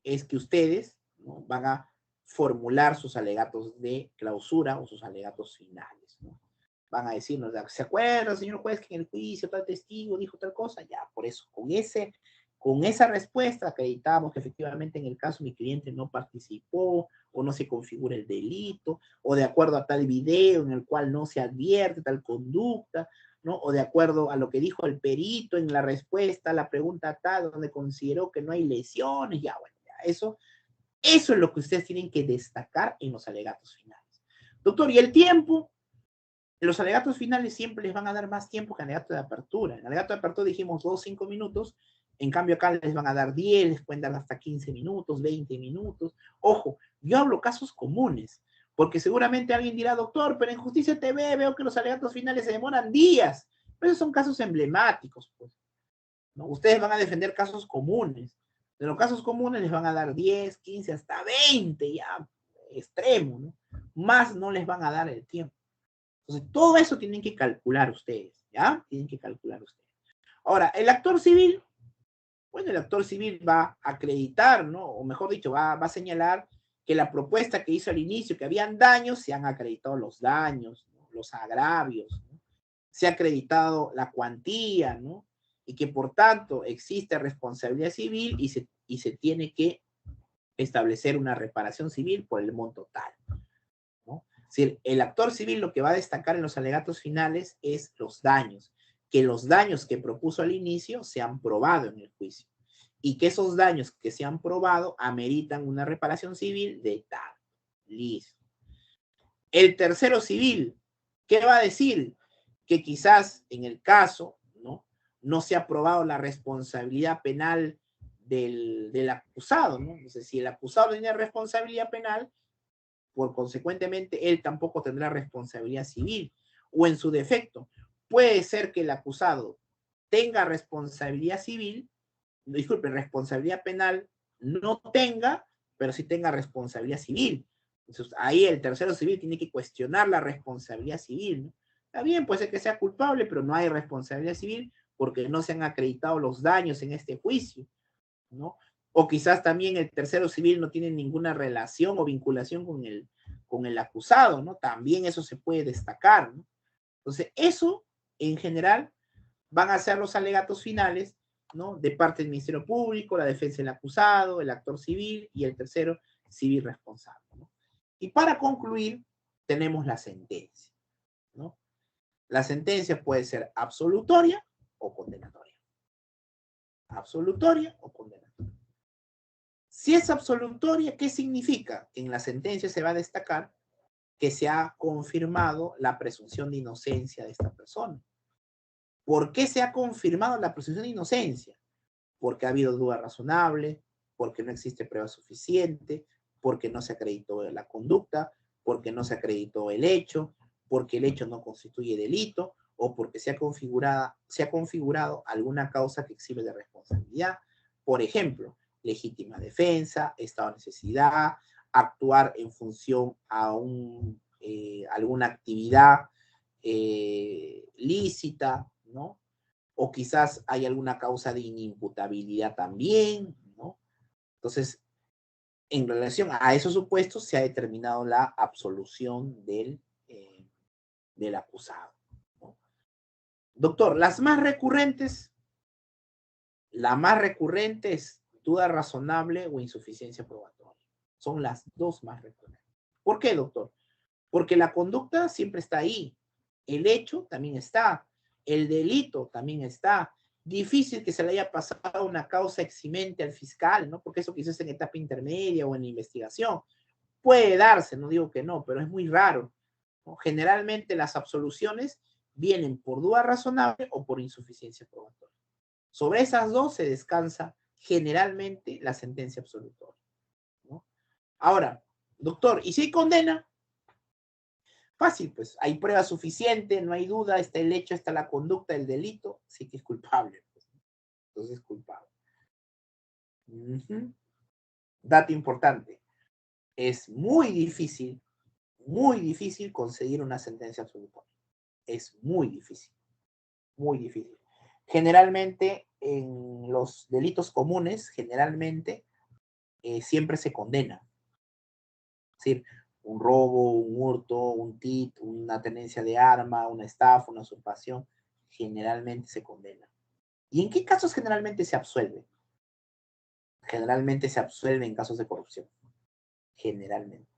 Es que ustedes, ¿no? Van a formular sus alegatos de clausura o sus alegatos finales, ¿no? Van a decirnos, ¿se acuerda, señor juez, que en el juicio tal testigo dijo tal cosa? Ya, por eso, con esa respuesta acreditamos que efectivamente en el caso mi cliente no participó o no se configura el delito, o de acuerdo a tal video en el cual no se advierte tal conducta, ¿no? O de acuerdo a lo que dijo el perito en la respuesta a la pregunta tal, donde consideró que no hay lesiones, ya, bueno, ya, eso es lo que ustedes tienen que destacar en los alegatos finales. Doctor, ¿y el tiempo? Los alegatos finales siempre les van a dar más tiempo que el alegato de apertura. En el alegato de apertura dijimos 2, 5 minutos, en cambio acá les van a dar 10, les pueden dar hasta 15 minutos, 20 minutos. Ojo, yo hablo casos comunes, porque seguramente alguien dirá, doctor, pero en Justicia TV veo que los alegatos finales se demoran días. Pero esos son casos emblemáticos, pues, ¿no? Ustedes van a defender casos comunes. De los casos comunes les van a dar 10, 15, hasta 20, ya extremo, ¿no? Más no les van a dar el tiempo. Entonces, todo eso tienen que calcular ustedes, ¿ya? Tienen que calcular ustedes. Ahora, el actor civil, bueno, el actor civil va a acreditar, ¿no? O mejor dicho, va a señalar que la propuesta que hizo al inicio, que habían daños, se han acreditado los daños, ¿no? Los agravios, ¿no? Se ha acreditado la cuantía, ¿no? Y que por tanto existe responsabilidad civil y se tiene que establecer una reparación civil por el monto tal, ¿no? Es decir, el actor civil lo que va a destacar en los alegatos finales es los daños, que los daños que propuso al inicio se han probado en el juicio y que esos daños que se han probado ameritan una reparación civil de tal. Listo. El tercero civil, ¿qué va a decir? Que quizás en el caso, ¿no? No se ha probado la responsabilidad penal del acusado, ¿no? Entonces, si el acusado tiene responsabilidad penal, por consecuentemente, él tampoco tendrá responsabilidad civil. O en su defecto, puede ser que el acusado tenga responsabilidad civil, disculpen, responsabilidad penal, no tenga, pero sí tenga responsabilidad civil. Entonces, ahí el tercero civil tiene que cuestionar la responsabilidad civil, ¿no? Está bien, puede ser que sea culpable, pero no hay responsabilidad civil porque no se han acreditado los daños en este juicio, ¿no? O quizás también el tercero civil no tiene ninguna relación o vinculación con el acusado, ¿no? También eso se puede destacar, ¿no? Entonces, eso en general van a ser los alegatos finales, ¿no? De parte del Ministerio Público, la defensa del acusado, el actor civil y el tercero civil responsable, ¿no? Y para concluir, tenemos la sentencia, ¿no? La sentencia puede ser absolutoria o condenatoria. Absolutoria o condenatoria. Si es absolutoria, ¿qué significa? En la sentencia se va a destacar que se ha confirmado la presunción de inocencia de esta persona. ¿Por qué se ha confirmado la presunción de inocencia? Porque ha habido duda razonable, porque no existe prueba suficiente, porque no se acreditó la conducta, porque no se acreditó el hecho, porque el hecho no constituye delito, o porque se ha configurado alguna causa que exime de responsabilidad. Por ejemplo, legítima defensa, estado de necesidad, actuar en función a alguna actividad lícita, ¿no? O quizás hay alguna causa de inimputabilidad también, ¿no? Entonces, en relación a esos supuestos, se ha determinado la absolución del acusado, ¿no? Doctor, la más recurrente es duda razonable o insuficiencia probatoria. Son las dos más recurrentes. ¿Por qué, doctor? Porque la conducta siempre está ahí. El hecho también está. El delito también está. Difícil que se le haya pasado una causa eximente al fiscal, ¿no? Porque eso quizás en etapa intermedia o en investigación. Puede darse, no digo que no, pero es muy raro, ¿no? Generalmente las absoluciones vienen por duda razonable o por insuficiencia probatoria. Sobre esas dos se descansa generalmente la sentencia absolutoria, ¿no? Ahora, doctor, ¿y si condena? Fácil, pues hay prueba suficiente, no hay duda, está el hecho, está la conducta, el delito, sí que es culpable, pues. Entonces es culpable. Dato importante, es muy difícil conseguir una sentencia absolutoria. Es muy difícil, muy difícil. Generalmente en los delitos comunes, siempre se condena. Es decir, un robo, un hurto, un tit, una tenencia de arma, una estafa, una usurpación, generalmente se condena. ¿Y en qué casos generalmente se absuelve? Generalmente se absuelve en casos de corrupción. Generalmente.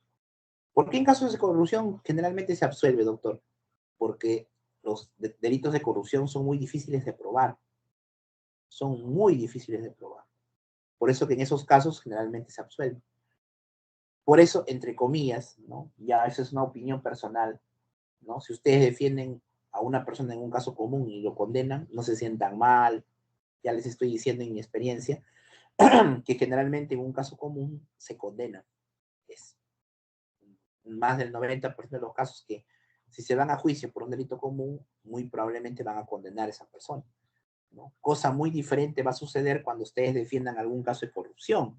¿Por qué en casos de corrupción generalmente se absuelve, doctor? Porque los delitos de corrupción son muy difíciles de probar. Son muy difíciles de probar. Por eso que en esos casos generalmente se absuelve. Por eso, entre comillas, ¿no? Ya eso es una opinión personal, ¿no? Si ustedes defienden a una persona en un caso común y lo condenan, no se sientan mal. Ya les estoy diciendo en mi experiencia que generalmente en un caso común se condena. Es más del 90% de los casos que si se van a juicio por un delito común, muy probablemente van a condenar a esa persona, ¿no? Cosa muy diferente va a suceder cuando ustedes defiendan algún caso de corrupción.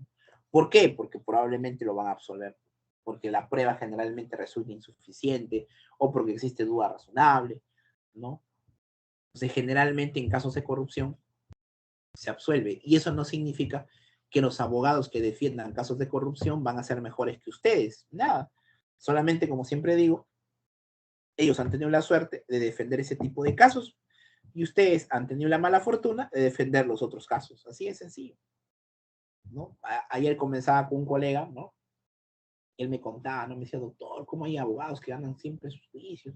¿Por qué? Porque probablemente lo van a absolver, porque la prueba generalmente resulta insuficiente o porque existe duda razonable, ¿no? Entonces, generalmente en casos de corrupción se absuelve. Y eso no significa que los abogados que defiendan casos de corrupción van a ser mejores que ustedes. Nada. Solamente, como siempre digo, ellos han tenido la suerte de defender ese tipo de casos y ustedes han tenido la mala fortuna de defender los otros casos. Así es sencillo, ¿no? Ayer comenzaba con un colega, ¿no? Él me contaba, ¿no? Me decía, doctor, ¿cómo hay abogados que ganan siempre sus juicios?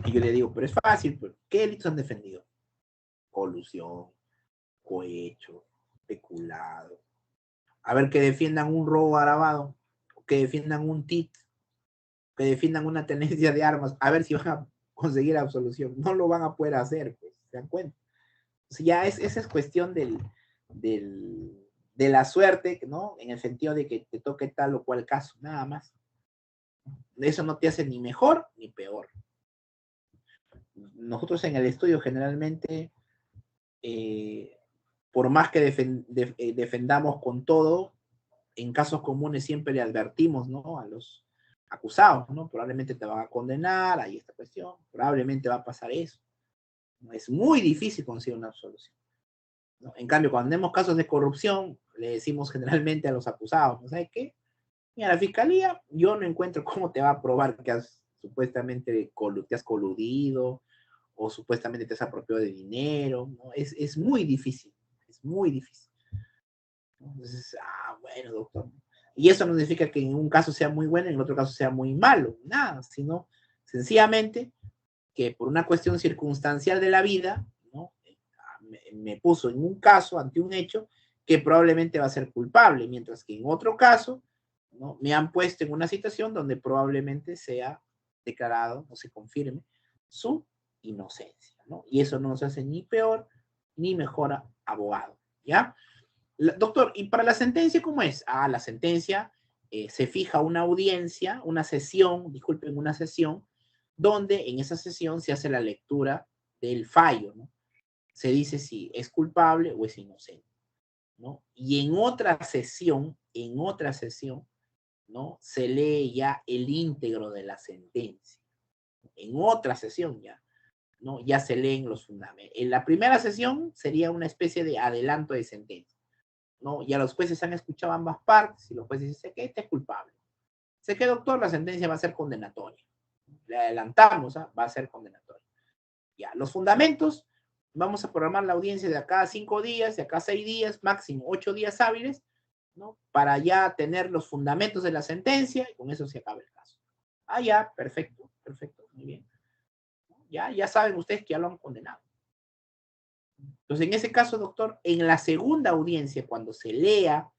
Y yo le digo, pero es fácil, pues, ¿qué delitos han defendido? Colusión, cohecho, peculado. A ver, que defiendan un robo agravado, que defiendan un TIT, que defiendan una tenencia de armas, a ver si van a conseguir absolución. No lo van a poder hacer, pues, ¿se dan cuenta? O sea, ya esa es cuestión del de la suerte, ¿no? En el sentido de que te toque tal o cual caso, nada más. Eso no te hace ni mejor ni peor. Nosotros en el estudio generalmente, por más que defendamos con todo, en casos comunes siempre le advertimos, ¿no? A los acusados, ¿no? Probablemente te van a condenar, hay esta cuestión, probablemente va a pasar eso. ¿No? Es muy difícil conseguir una absolución, ¿no? En cambio, cuando tenemos casos de corrupción, le decimos generalmente a los acusados, ¿no sabes qué? Mira, la fiscalía, yo no encuentro cómo te va a probar que has supuestamente te has coludido o supuestamente te has apropiado de dinero, ¿no? Es muy difícil, es muy difícil. Entonces, bueno, doctor. Y eso no significa que en un caso sea muy bueno y en otro caso sea muy malo, nada, sino sencillamente que por una cuestión circunstancial de la vida, ¿no? Me puso en un caso ante un hecho que probablemente va a ser culpable, mientras que en otro caso, ¿no? Me han puesto en una situación donde probablemente sea declarado o se confirme su inocencia, ¿no? Y eso no nos hace ni peor ni mejor abogado, ¿ya? Doctor, ¿y para la sentencia cómo es? La sentencia se fija una audiencia, una sesión, disculpen, una sesión, donde en esa sesión se hace la lectura del fallo, ¿no? Se dice si es culpable o es inocente, ¿no? Y en otra sesión, ¿no? Se lee ya el íntegro de la sentencia. En otra sesión ya, ¿no? Ya se leen los fundamentos. En la primera sesión sería una especie de adelanto de sentencia, ¿no? Ya los jueces han escuchado ambas partes y los jueces dicen que este es culpable. Sé que, doctor, la sentencia va a ser condenatoria. Le adelantamos, va a ser condenatoria. Ya, los fundamentos, vamos a programar la audiencia de acá a 5 días, de acá a 6 días, máximo 8 días hábiles, ¿no? Para ya tener los fundamentos de la sentencia y con eso se acaba el caso. Ya, perfecto, perfecto, muy bien. Ya saben ustedes que ya lo han condenado. Entonces, en ese caso, doctor, en la segunda audiencia, cuando se lea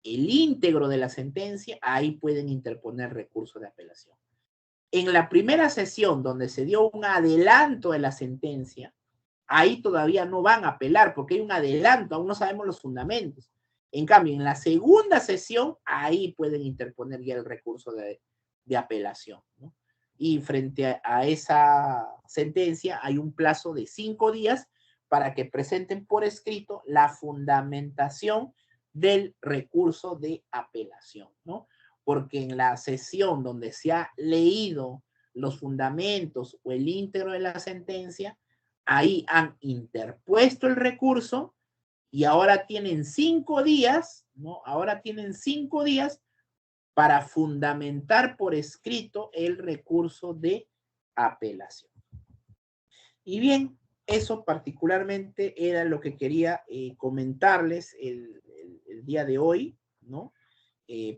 el íntegro de la sentencia, ahí pueden interponer recursos de apelación. En la primera sesión, donde se dio un adelanto de la sentencia, ahí todavía no van a apelar, porque hay un adelanto, aún no sabemos los fundamentos. En cambio, en la segunda sesión, ahí pueden interponer ya el recurso de apelación, ¿no? Y frente a esa sentencia, hay un plazo de 5 días para que presenten por escrito la fundamentación del recurso de apelación, ¿no? Porque en la sesión donde se ha leído los fundamentos o el íntegro de la sentencia, ahí han interpuesto el recurso y ahora tienen 5 días, ¿no? Ahora tienen 5 días para fundamentar por escrito el recurso de apelación. Y bien, eso particularmente era lo que quería comentarles el día de hoy, ¿no?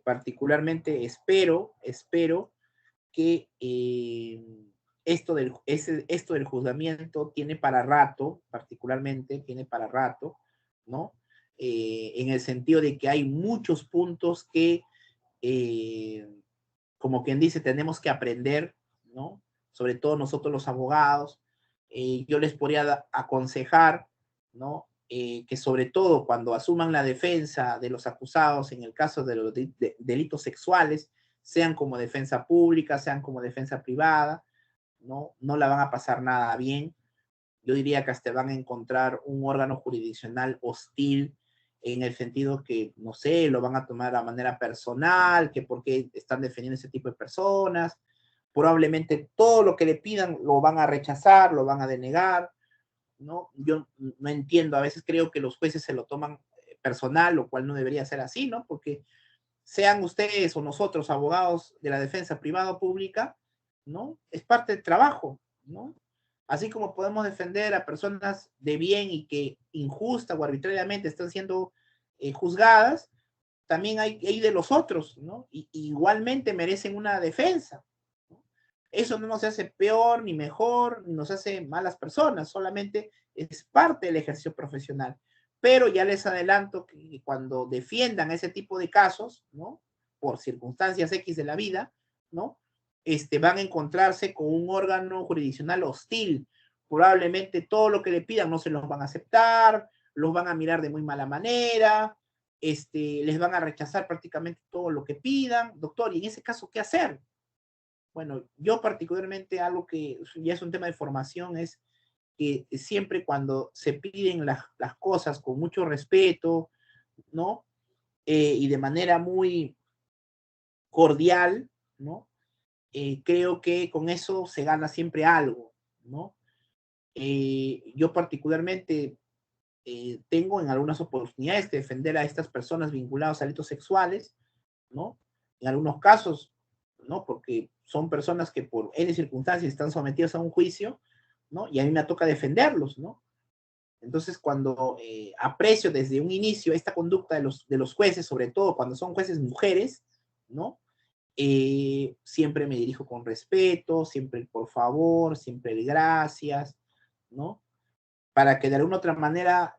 Particularmente espero que esto del juzgamiento tiene para rato, particularmente tiene para rato, ¿no? En el sentido de que hay muchos puntos que, como quien dice, tenemos que aprender, ¿no? Sobre todo nosotros los abogados. Yo les podría aconsejar, ¿no? Que sobre todo cuando asuman la defensa de los acusados en el caso de los delitos sexuales, sean como defensa pública, sean como defensa privada, ¿no? No la van a pasar nada bien. Yo diría que hasta van a encontrar un órgano jurisdiccional hostil en el sentido que, no sé, lo van a tomar de manera personal, que porque están defendiendo ese tipo de personas, probablemente todo lo que le pidan lo van a rechazar, lo van a denegar, ¿no? Yo no entiendo, a veces creo que los jueces se lo toman personal, lo cual no debería ser así, ¿no? Porque sean ustedes o nosotros abogados de la defensa privada o pública, ¿no? Es parte del trabajo, ¿no? Así como podemos defender a personas de bien y que injusta o arbitrariamente están siendo juzgadas, también hay de los otros, ¿no? Y igualmente merecen una defensa, ¿no? Eso no nos hace peor ni mejor, ni nos hace malas personas, solamente es parte del ejercicio profesional. Pero ya les adelanto que cuando defiendan ese tipo de casos, ¿no? Por circunstancias X de la vida, ¿no? Van a encontrarse con un órgano jurisdiccional hostil. Probablemente todo lo que le pidan no se los van a aceptar, los van a mirar de muy mala manera, les van a rechazar prácticamente todo lo que pidan. Doctor, y en ese caso, ¿qué hacer? Bueno, yo particularmente algo que ya es un tema de formación es que siempre cuando se piden las cosas con mucho respeto, ¿no? Y de manera muy cordial, ¿no? Creo que con eso se gana siempre algo, ¿no? Yo particularmente tengo en algunas oportunidades de defender a estas personas vinculadas a delitos sexuales, ¿no? En algunos casos, ¿no? Porque son personas que por N circunstancias están sometidas a un juicio, ¿no? Y a mí me toca defenderlos, ¿no? Entonces, cuando aprecio desde un inicio esta conducta de los jueces, sobre todo cuando son jueces mujeres, ¿no? Siempre me dirijo con respeto, siempre el por favor, siempre el gracias, ¿no? Para que de alguna otra manera,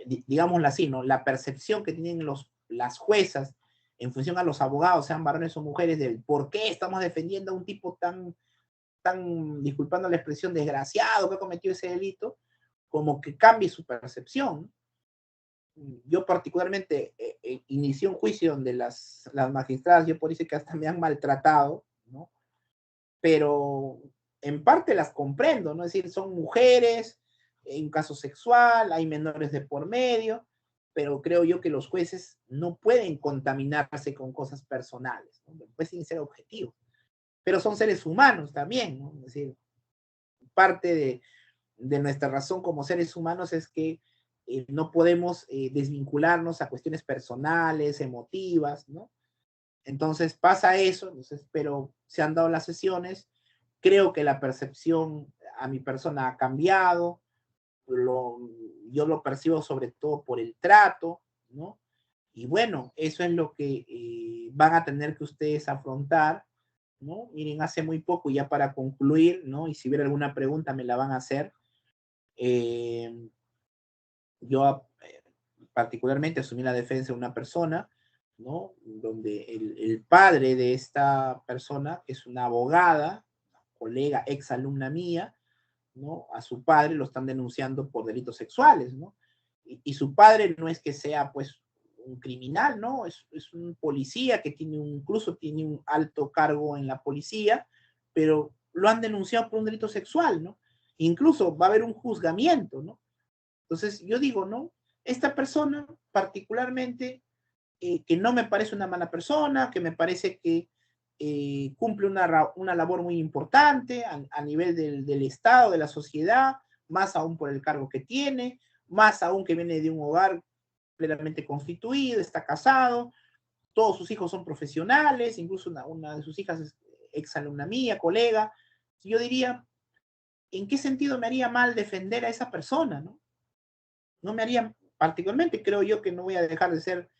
digámoslo así, ¿no? La percepción que tienen las juezas en función a los abogados, sean varones o mujeres, del por qué estamos defendiendo a un tipo tan, disculpando la expresión, desgraciado que ha cometido ese delito, como que cambie su percepción. Yo particularmente inicié un juicio donde las magistradas, yo por eso que hasta me han maltratado, ¿no? Pero en parte las comprendo, ¿no? Es decir, son mujeres, en un caso sexual, hay menores de por medio, pero creo yo que los jueces no pueden contaminarse con cosas personales, ¿no? Pueden ser objetivos, pero son seres humanos también, ¿no? Es decir, parte de nuestra razón como seres humanos es que no podemos desvincularnos a cuestiones personales, emotivas, ¿no? Entonces pasa eso, entonces, pero se han dado las sesiones, creo que la percepción a mi persona ha cambiado, yo lo percibo sobre todo por el trato, ¿no? Y bueno, eso es lo que van a tener que ustedes afrontar, ¿no? Miren, hace muy poco, ya para concluir, ¿no? Y si hubiera alguna pregunta me la van a hacer. Eh, yo particularmente asumí la defensa de una persona, ¿no? Donde el padre de esta persona, que es una abogada, colega, ex alumna mía, ¿no? A su padre lo están denunciando por delitos sexuales, ¿no? Y su padre no es que sea, pues, un criminal, ¿no? Es un policía que tiene incluso tiene un alto cargo en la policía, pero lo han denunciado por un delito sexual, ¿no? Incluso va a haber un juzgamiento, ¿no? Entonces, yo digo, ¿no? Esta persona particularmente, que no me parece una mala persona, que me parece que cumple una labor muy importante a nivel del Estado, de la sociedad, más aún por el cargo que tiene, más aún que viene de un hogar plenamente constituido, está casado, todos sus hijos son profesionales, incluso una de sus hijas es ex alumna mía, colega. Yo diría, ¿en qué sentido me haría mal defender a esa persona, no? No me haría, particularmente creo yo que no voy a dejar de ser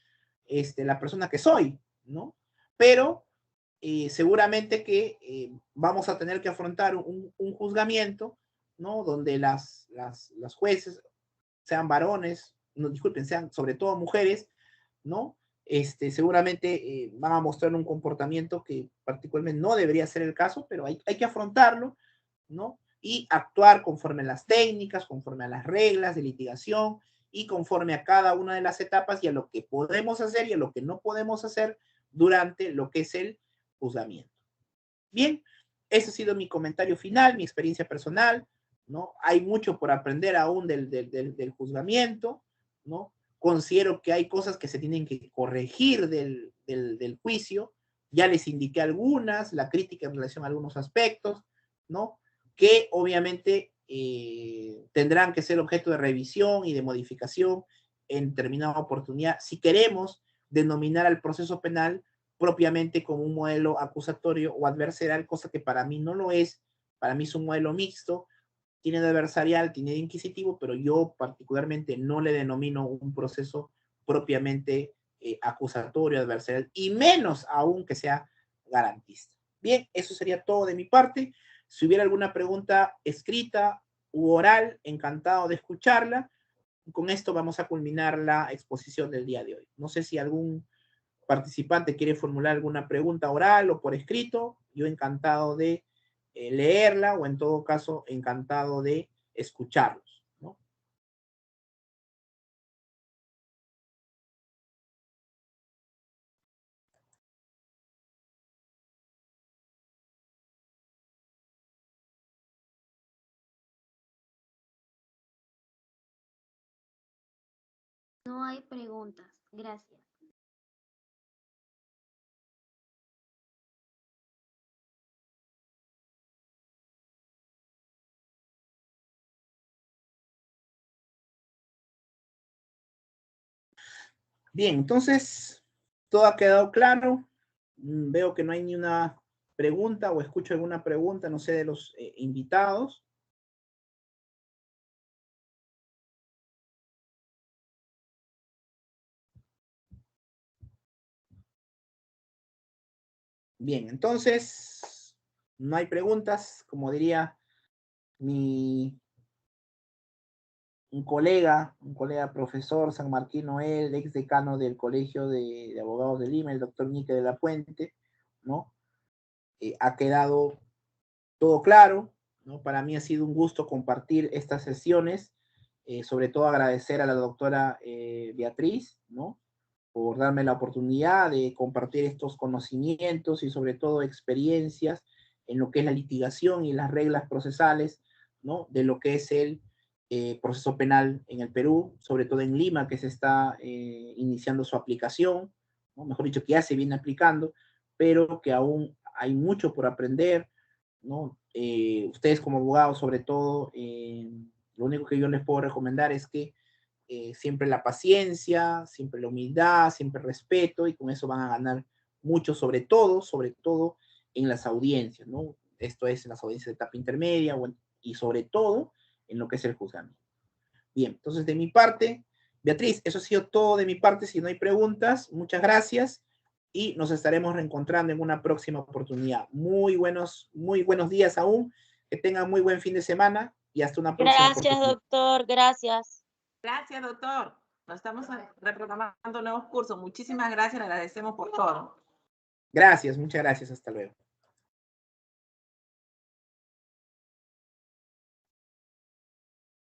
la persona que soy, ¿no? Pero seguramente que vamos a tener que afrontar un juzgamiento, ¿no? Donde las jueces, sean varones, no, disculpen, sean sobre todo mujeres, ¿no? Seguramente van a mostrar un comportamiento que particularmente no debería ser el caso, pero hay que afrontarlo, ¿no? Y actuar conforme a las técnicas, conforme a las reglas de litigación y conforme a cada una de las etapas y a lo que podemos hacer y a lo que no podemos hacer durante lo que es el juzgamiento. Bien, ese ha sido mi comentario final, mi experiencia personal, ¿no? Hay mucho por aprender aún del juzgamiento, ¿no? Considero que hay cosas que se tienen que corregir del juicio, ya les indiqué algunas, la crítica en relación a algunos aspectos, ¿no? Que obviamente tendrán que ser objeto de revisión y de modificación en determinada oportunidad si queremos denominar al proceso penal propiamente como un modelo acusatorio o adversarial, cosa que para mí no lo es. Para mí es un modelo mixto, tiene de adversarial, tiene de inquisitivo, pero yo particularmente no le denomino un proceso propiamente acusatorio, adversarial, y menos aún que sea garantista. Bien, eso sería todo de mi parte. Si hubiera alguna pregunta escrita u oral, encantado de escucharla. Con esto vamos a culminar la exposición del día de hoy. No sé si algún participante quiere formular alguna pregunta oral o por escrito, yo encantado de leerla o en todo caso encantado de escucharlos, ¿no? No hay preguntas. Gracias. Bien, entonces, todo ha quedado claro. Veo que no hay ni una pregunta o escucho alguna pregunta, no sé, de los invitados. Bien, entonces, no hay preguntas, como diría mi un colega profesor San Martín Noel, ex decano del Colegio de Abogados de Lima, el doctor Nique de la Puente, ¿no? Ha quedado todo claro, ¿no? Para mí ha sido un gusto compartir estas sesiones, sobre todo agradecer a la doctora Beatriz, ¿no? Por darme la oportunidad de compartir estos conocimientos y sobre todo experiencias en lo que es la litigación y las reglas procesales, ¿no? De lo que es el proceso penal en el Perú, sobre todo en Lima, que se está iniciando su aplicación, ¿no? Mejor dicho, que ya se viene aplicando, pero que aún hay mucho por aprender, ¿no? Ustedes como abogados, sobre todo, lo único que yo les puedo recomendar es que siempre la paciencia, siempre la humildad, siempre el respeto, y con eso van a ganar mucho, sobre todo en las audiencias, ¿no? Esto es en las audiencias de etapa intermedia y sobre todo en lo que es el juzgamiento. Bien, entonces de mi parte, Beatriz, eso ha sido todo de mi parte. Si no hay preguntas, muchas gracias y nos estaremos reencontrando en una próxima oportunidad. Muy buenos días aún, que tengan muy buen fin de semana y hasta una próxima Gracias, oportunidad. doctor. Gracias. Gracias, doctor. Nos estamos reprogramando nuevos cursos. Muchísimas gracias, le agradecemos por todo. Gracias, muchas gracias, hasta luego.